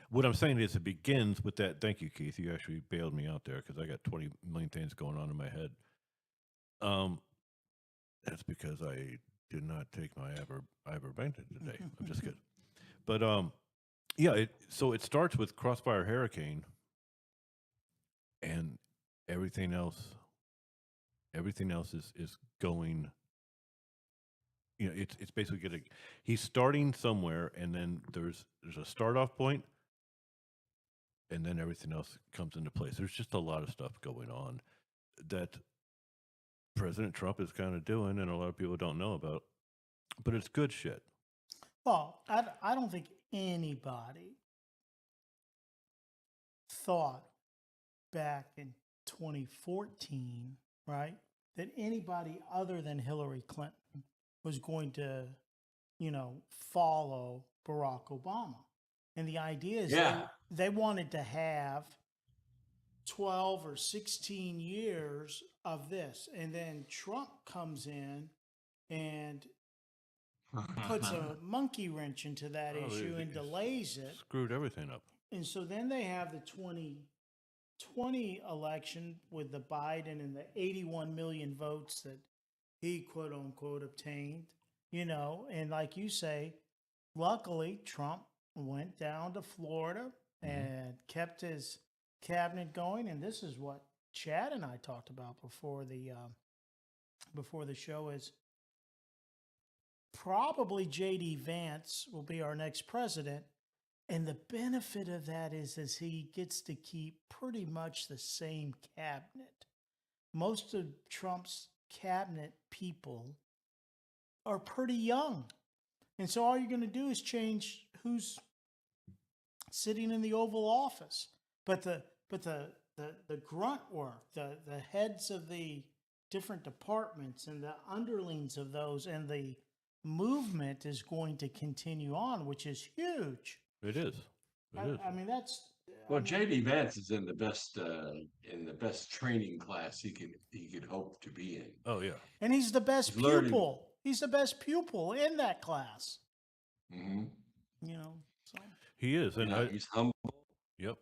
What I'm saying is, it begins with that. Thank you, Keith. You actually bailed me out there because I got 20 million things going on in my head. That's because I did not take my ivermectin today. I'm just kidding. But yeah. So it starts with Crossfire Hurricane, and everything else is going. You know, it's basically getting. He's starting somewhere, and then there's a start off point, and then everything else comes into place. There's just a lot of stuff going on that President Trump is kind of doing, and a lot of people don't know about. But it's good shit. Well, I don't think anybody thought back in 2014, right, that anybody other than Hillary Clinton was going to, follow Barack Obama. And the idea is they wanted to have 12 or 16 years of this. And then Trump comes in and puts a monkey wrench into that issue and delays it. Screwed everything up. And so then they have the 2020 election with the Biden and the 81 million votes that he quote unquote obtained, and like you say, luckily Trump went down to Florida and kept his cabinet going. And this is what Chad and I talked about before the show is probably J.D. Vance will be our next president. And the benefit of that is he gets to keep pretty much the same cabinet. Most of Trump's cabinet people are pretty young. And so all you're going to do is change who's sitting in the Oval Office. But the grunt work, the heads of the different departments and the underlings of those and the movement is going to continue on, which is huge. It is. I mean, that's well. J.D. Vance is in the best training class he could hope to be in. Oh yeah, and he's the best pupil. He's the best pupil in that class. Mm-hmm. So he is, and he's humble. Yep.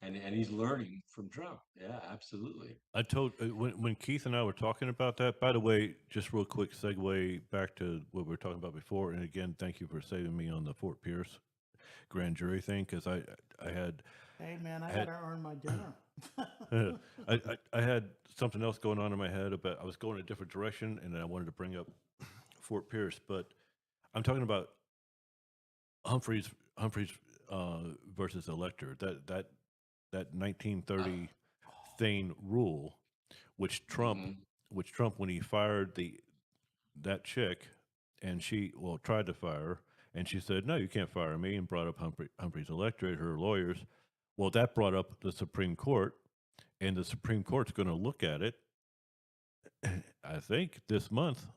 And he's learning from Trump. Yeah, absolutely. I told when Keith and I were talking about that. By the way, just real quick segue back to what we were talking about before. And again, thank you for saving me on the Fort Pierce grand jury thing because I had. Hey man, I had to earn my dinner. I had something else going on in my head about I was going a different direction, and I wanted to bring up Fort Pierce, but I'm talking about Humphreys versus Elector. That 1930 thing rule, which Trump when he fired that chick, and she tried to fire her, and she said no, you can't fire me, and brought up Humphreys Elector, her lawyers. Well, that brought up the Supreme Court, and the Supreme Court's going to look at it. I think this month,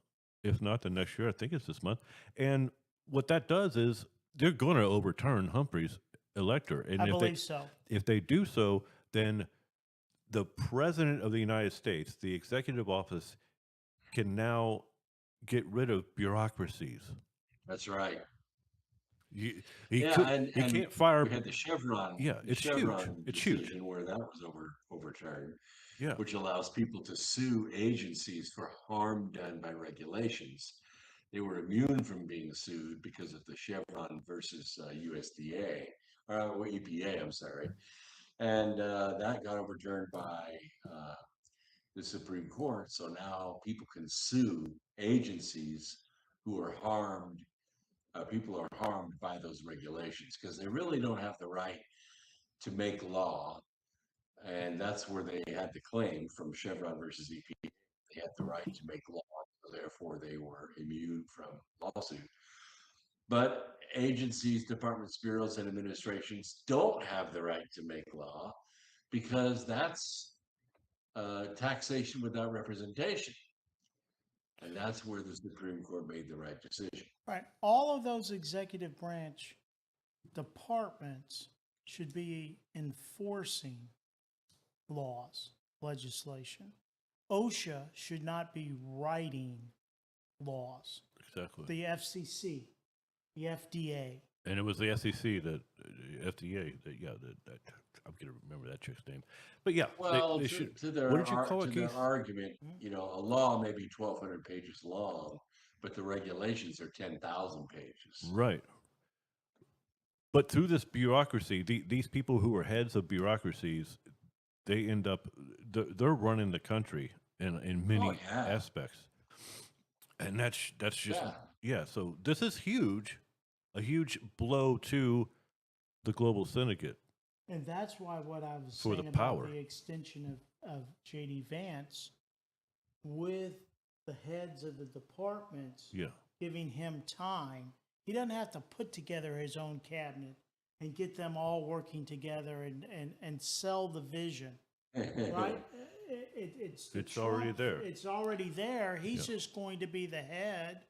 if not the next year. I think it's this month. And what that does is they're going to overturn Humphrey's elector. And I if believe so. if they do so, then the president of the United States, the executive office, can now get rid of bureaucracies. That's right. He Yeah, and can't fire. we had the Chevron. Yeah, the it's huge. Chevron It's huge. decision where that was overturned, Yeah, which allows people to sue agencies for harm done by regulations. They were immune from being sued because of the Chevron versus USDA or EPA. I'm sorry, and that got overturned by the Supreme Court. So now people can sue agencies who are harmed. People are harmed by those regulations because they really don't have the right to make law. And that's where they had the claim from Chevron versus EPA. They had the right to make law, so therefore they were immune from lawsuit. But agencies, departments, bureaus, and administrations don't have the right to make law because that's taxation without representation. And that's where the Supreme Court made the right decision. Right. All of those executive branch departments should be enforcing laws, legislation. OSHA should not be writing laws. exactly. The FCC, the FDA. And it was the SEC that FDA that I'm gonna remember that chick's name. But yeah, Well, they to, should. to their What did you call to it, their Keith? argument, a law may be 1,200 pages long, but the regulations are 10,000 pages. Right. But through this bureaucracy, these people who are heads of bureaucracies, they end up they're running the country in many yeah. aspects, and that's just Yeah. So this is huge, a huge blow to the global syndicate. And that's why what I was For the saying about power. the extension of J.D. Vance with the heads of the departments Yeah. giving him time. He doesn't have to put together his own cabinet and get them all working together and sell the vision, right? It's already there. It's already there. He's just going to be the head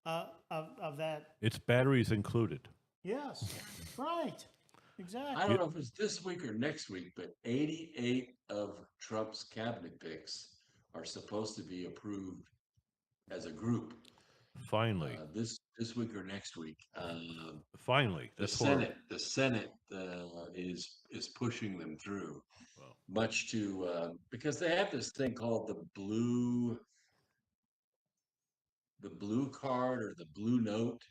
of that. It's batteries included. Yes, right. Exactly. I don't know if it's this week or next week, but 88 of Trump's cabinet picks are supposed to be approved as a group. Finally, this week or next week. finally, The that's Senate is pushing them through, Wow. much to because they have this thing called the blue card or the blue note,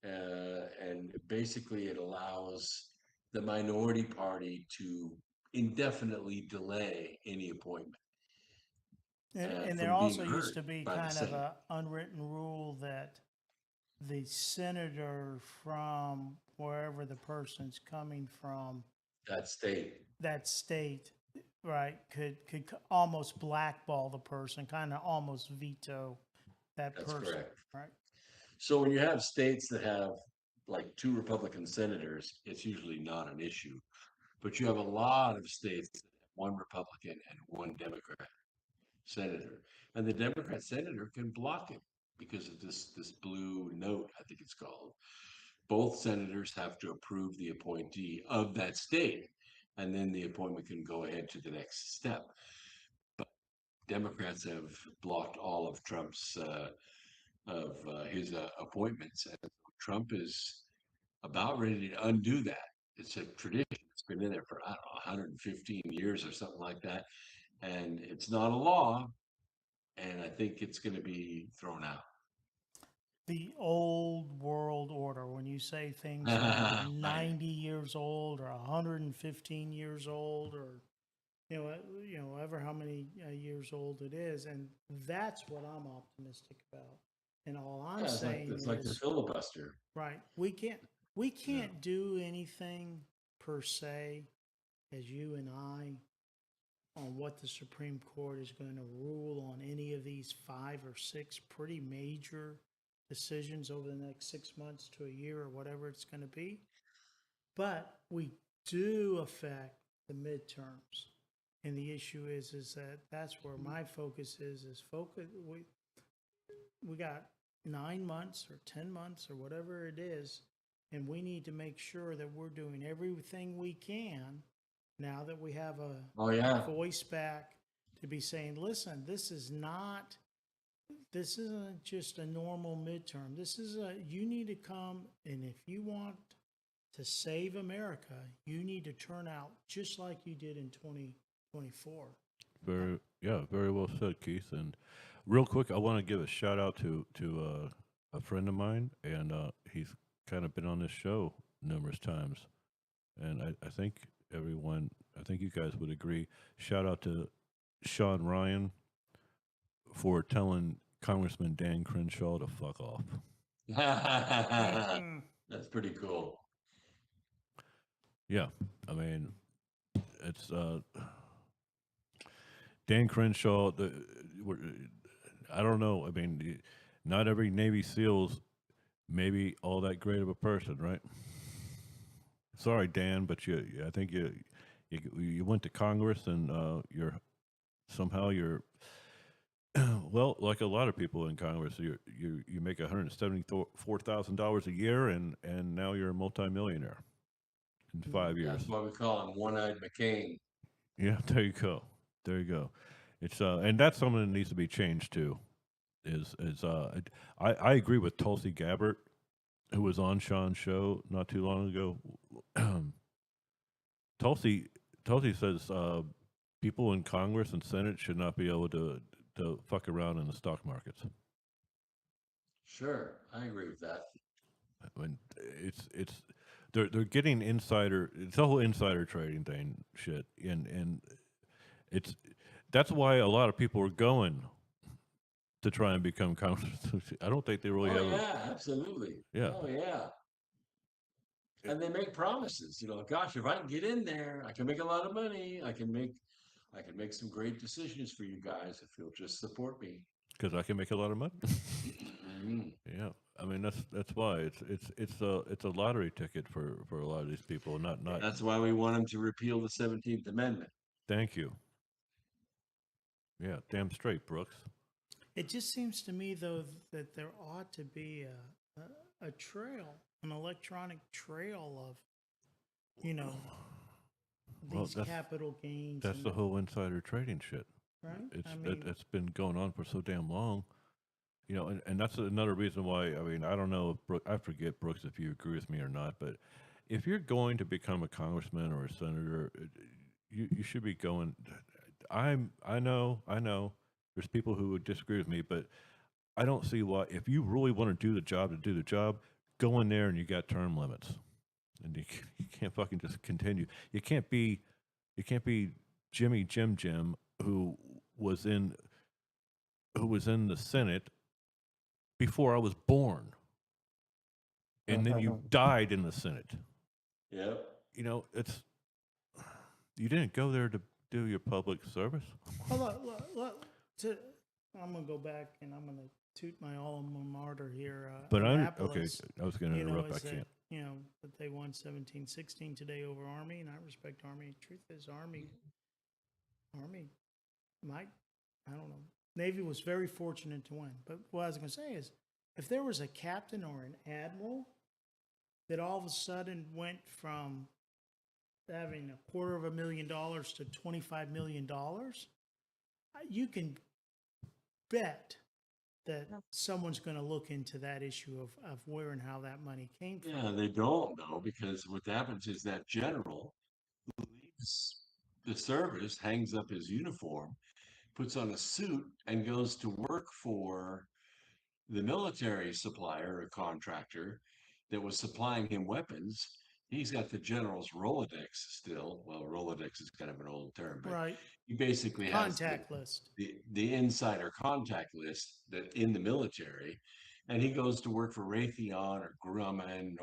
and basically it allows the minority party to indefinitely delay any appointment. And there from also being used to heard be by the kind of Senate. an unwritten rule that the senator from wherever the person's coming from, That state. that state, right, could almost blackball the person, kind of almost veto that That's person, correct. right? So when you have states that have like 2 Republican senators, it's usually not an issue. But you have a lot of states that have 1 Republican and 1 Democrat senator. And the Democrat senator can block it because of this blue note, I think it's called. Both senators have to approve the appointee of that state, and then the appointment can go ahead to the next step. But Democrats have blocked all of Trump's his appointments, and Trump is about ready to undo that. It's a tradition. It's been in there for, I don't know, 115 years or something like that. And it's not a law. And I think it's going to be thrown out. The old world order, when you say things are 90 years old or 115 years old or, ever how many years old it is. And that's what I'm optimistic about. And all I'm saying it's like the filibuster. right. We can't do anything per se as you and I on what the Supreme Court is going to rule on any of these 5 or 6 pretty major decisions over the next 6 months to a year or whatever it's going to be. But we do affect the midterms. And the issue is that that's where my focus is focus. we got 9 months or 10 months or whatever it is, and we need to make sure that we're doing everything we can now that we have a Oh yeah. voice back to be saying, listen, this isn't just a normal midterm. You need to come, and if you want to save America, you need to turn out just like you did in 2024. Very well said, Keith. And real quick, I want to give a shout out to a friend of mine, and he's kind of been on this show numerous times, and I think you guys would agree. Shout out to Sean Ryan for telling Congressman Dan Crenshaw to fuck off. That's pretty cool. Yeah, I mean, it's Dan Crenshaw. I don't know. I mean, not every Navy SEAL's maybe all that great of a person, right? Sorry, Dan, but I think you went to Congress and you're well, like a lot of people in Congress, you make $174,000 a year, and now you're a multimillionaire in 5 years. That's why we call him One-Eyed McCain. Yeah, there you go. It's and that's something that needs to be changed too. I agree with Tulsi Gabbard, who was on Sean's show not too long ago. Tulsi says people in Congress and Senate should not be able to fuck around in the stock markets. Sure, I agree with that. I mean, they're getting insider. It's the whole insider trading thing, shit, and that's why a lot of people are going to try and become Congress. I don't think they really have. Yeah, absolutely. Yeah. Oh yeah. And they make promises. Gosh, if I can get in there, I can make a lot of money. I can make some great decisions for you guys if you'll just support me. Because I can make a lot of money. Mm-hmm. Yeah, I mean that's why it's a lottery ticket for a lot of these people. Not. That's why we want them to repeal the 17th Amendment. Thank you. Yeah, damn straight, Brooks. It just seems to me, though, that there ought to be a trail, an electronic trail of, these capital gains. That's the whole insider trading shit. Right? It's been going on for so damn long. And that's another reason why, I mean, I don't know if I forget, Brooks, if you agree with me or not, but if you're going to become a congressman or a senator, you should be going. I know there's people who would disagree with me, but I don't see why, if you really want to do the job, go in there and you got term limits, and you can't fucking just continue. You can't be Jimmy Jim who was in the Senate before I was born, and then you died in the Senate. Yep. You didn't go there to do your public service. Well, look, I'm gonna go back and I'm gonna toot my alma mater here. But okay. Annapolis. I was going to interrupt. I can't. That they won 17-16 today over Army, and I respect Army. Truth is, Army might, I don't know. Navy was very fortunate to win. But what I was going to say is, if there was a captain or an admiral that all of a sudden went from having $250,000 to $25 million, you can bet that someone's going to look into that issue of where and how that money came from. Yeah, they don't know, because what happens is that general who leaves the service, hangs up his uniform, puts on a suit, and goes to work for the military supplier or contractor that was supplying him weapons. He's got the general's Rolodex still. Well, Rolodex is kind of an old term, but right. He basically has contact list, the insider contact list that in the military, and he goes to work for Raytheon or Grumman,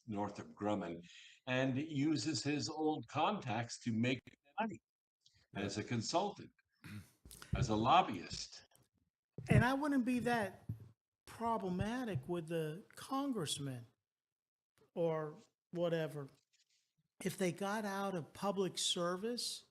Northrop Grumman, and uses his old contacts to make money as a consultant, as a lobbyist. And I wouldn't be that problematic with the congressman or whatever if they got out of public service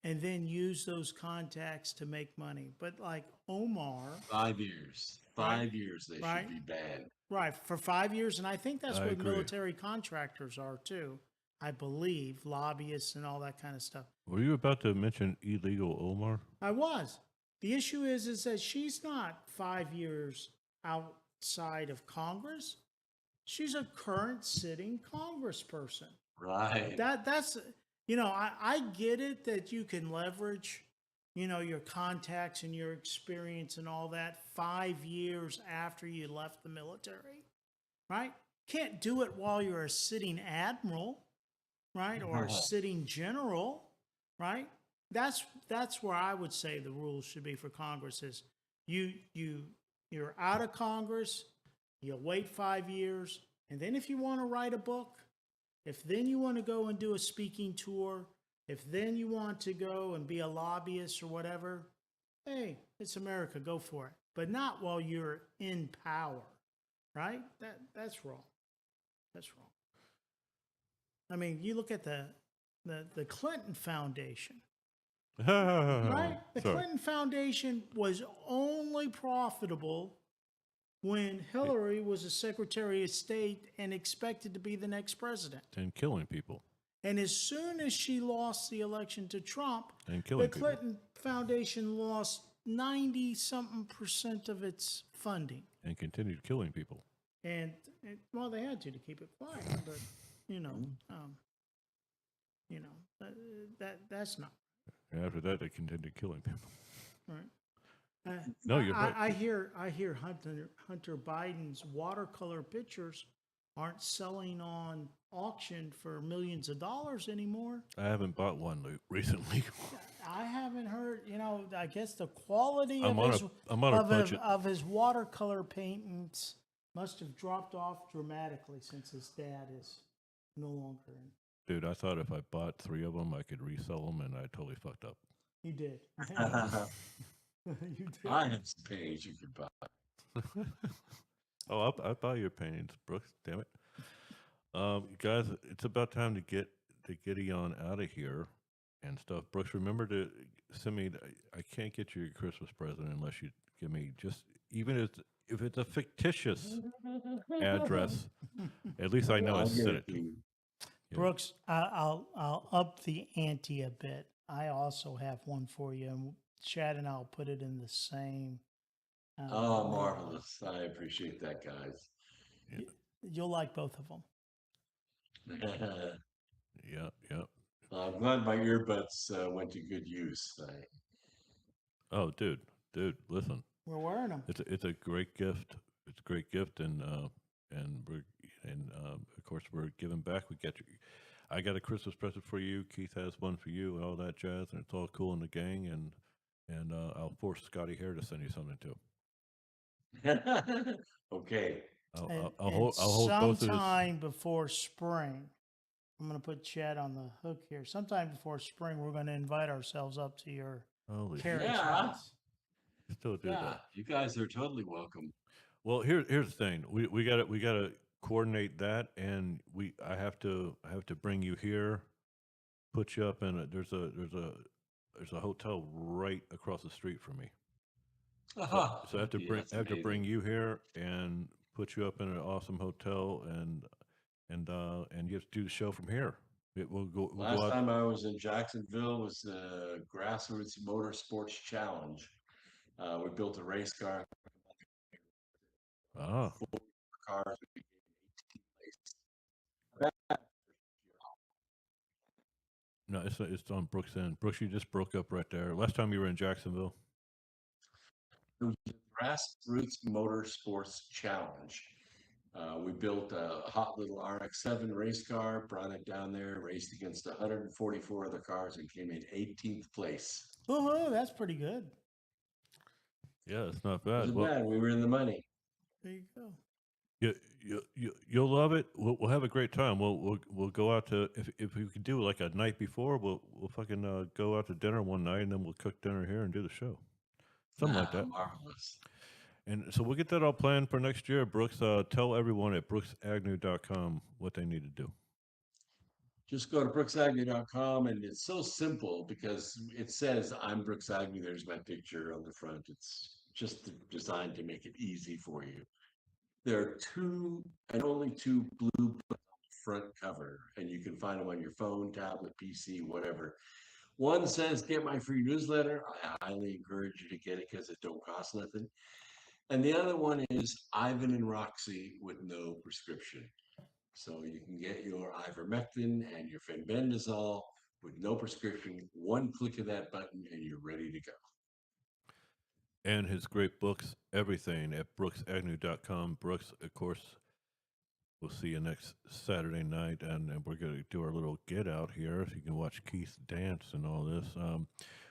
and then use those contacts to make money. But like Omar, 5 years. Right. 5 years they Right. should be banned. right, for 5 years, and I think that's I what agree. military contractors are too. I believe lobbyists and all that kind of stuff. Were you about to mention illegal Omar? I was. The issue is that she's not 5 years outside of Congress. She's a current sitting congressperson. Right. That's I get it that you can leverage, your contacts and your experience and all that 5 years after you left the military, right? Can't do it while you're a sitting admiral, right, or a sitting general, right? That's where I would say the rules should be for Congress is you're out of Congress, you wait 5 years, and then if you want to write a book, if then you want to go and do a speaking tour, if then you want to go and be a lobbyist or whatever, hey, it's America, go for it. But not while you're in power, right? That's wrong. That's wrong. I mean, you look at the Clinton Foundation, right? The Sorry. Clinton Foundation was only profitable when Hillary was a Secretary of State and expected to be the next president. And killing people. And as soon as she lost the election to Trump, And the killing people. Clinton Foundation lost 90-something% of its funding. And continued killing people. And well, they had to keep it quiet, but that's not And after that, they continued killing people. right. No, you're right. I hear Hunter Biden's watercolor pictures aren't selling on auction for millions of dollars anymore. I haven't bought one recently. I haven't heard. I guess the quality I'm of on a budget. of his watercolor paintings must have dropped off dramatically since his dad is no longer in. Dude, I thought if I bought 3 of them, I could resell them, and I totally fucked up. You did. You did. I have some paintings you could buy. Oh, I'll buy your paintings, Brooks. Damn it. Guys, it's about time to get Gideon out of here and stuff. Brooks, remember to send me. I can't get you your Christmas present unless you give me just even if it's a fictitious address. At least I know I I'll give said it it. to you. Yeah. Brooks, I'll up the ante a bit. I also have one for you, and Chad and I'll put it in the same. Oh, marvelous. I appreciate that, guys. You'll like both of them. Yeah, yeah. I'm glad my earbuds went to good use. Oh, dude, listen. We're wearing them. It's a great gift. It's a great gift, and of course we're giving back. I got a Christmas present for you. Keith has one for you, and all that jazz, and it's all cool in the gang. And I'll force Scotty Hare to send you something too. Okay. I'll hold both of his. Sometime before spring, I'm going to put Chad on the hook here. Sometime before spring, we're going to invite ourselves up to your Holy shit. carriage Yeah. house. Still do Yeah, that. you guys are totally welcome. Well, here's the thing. We gotta coordinate that, and I have to bring you here, put you up in there's a hotel right across the street from me. So I have to Yeah, bring that's I have to amazing. bring you here and put you up in an awesome hotel, and you have to do the show from here. We'll go Last out. time I was in Jacksonville was the Grassroots Motorsports Challenge. We built a race car. Ah, Cars. no, it's on Brooks End. Brooks, you just broke up right there. Last time you were in Jacksonville. It was the Grassroots Motorsports Challenge. We built a hot little RX-7 race car, brought it down there, raced against 144 other cars, and came in 18th place. Oh, that's pretty good. Yeah, it's not It bad. wasn't Well, bad. We were in the money. There you go. you'll love it. We'll have a great time. We'll go out to if we could do like a night before. We'll fucking go out to dinner one night, and then we'll cook dinner here and do the show, something like that. Marvelous. And so we'll get that all planned for next year. Brooks, tell everyone at brooksagnew.com what they need to do. just go to brooksagnew.com, and it's so simple because it says I'm Brooks Agnew. There's my picture on the front. It's just designed to make it easy for you. There are two and only two blue buttons on the front cover, and you can find them on your phone, tablet, PC, whatever. One says get my free newsletter. I highly encourage you to get it because it don't cost nothing. And the other one is Ivan and Roxy with no prescription. So you can get your ivermectin and your fenbendazole with no prescription. One click of that button and you're ready to go. And his great books, everything at brooksagnew.com. Brooks, of course, we'll see you next Saturday night, and we're going to do our little get out here so you can watch Keith dance and all this.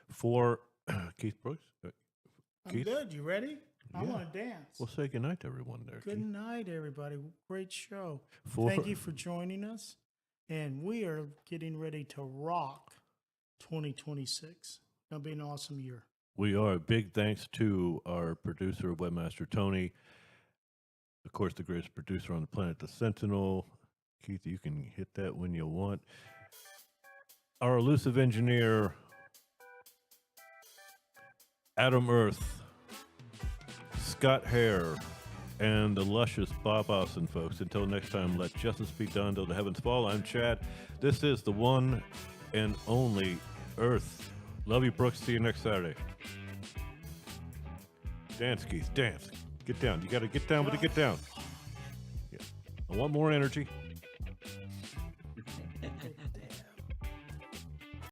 For Keith Brooks, I'm Keith? good. You ready? I Yeah. want to dance. We'll say goodnight to everyone there. Good Keith. night, everybody. Great show. For- Thank you for joining us. And we are getting ready to rock 2026. It'll be an awesome year. We are. Big thanks to our producer, Webmaster Tony. Of course, the greatest producer on the planet, the Sentinel. Keith, you can hit that when you want. Our elusive engineer, Adam Earth, Scott Hare, and the luscious Bob Austin, folks. Until next time, let justice be done till the heavens fall. I'm Chad. This is the one and only Earth. Love you, Brooks. See you next Saturday. Dance, Keith. Dance. Get down. You got to get down with the get down. Yeah. I want more energy.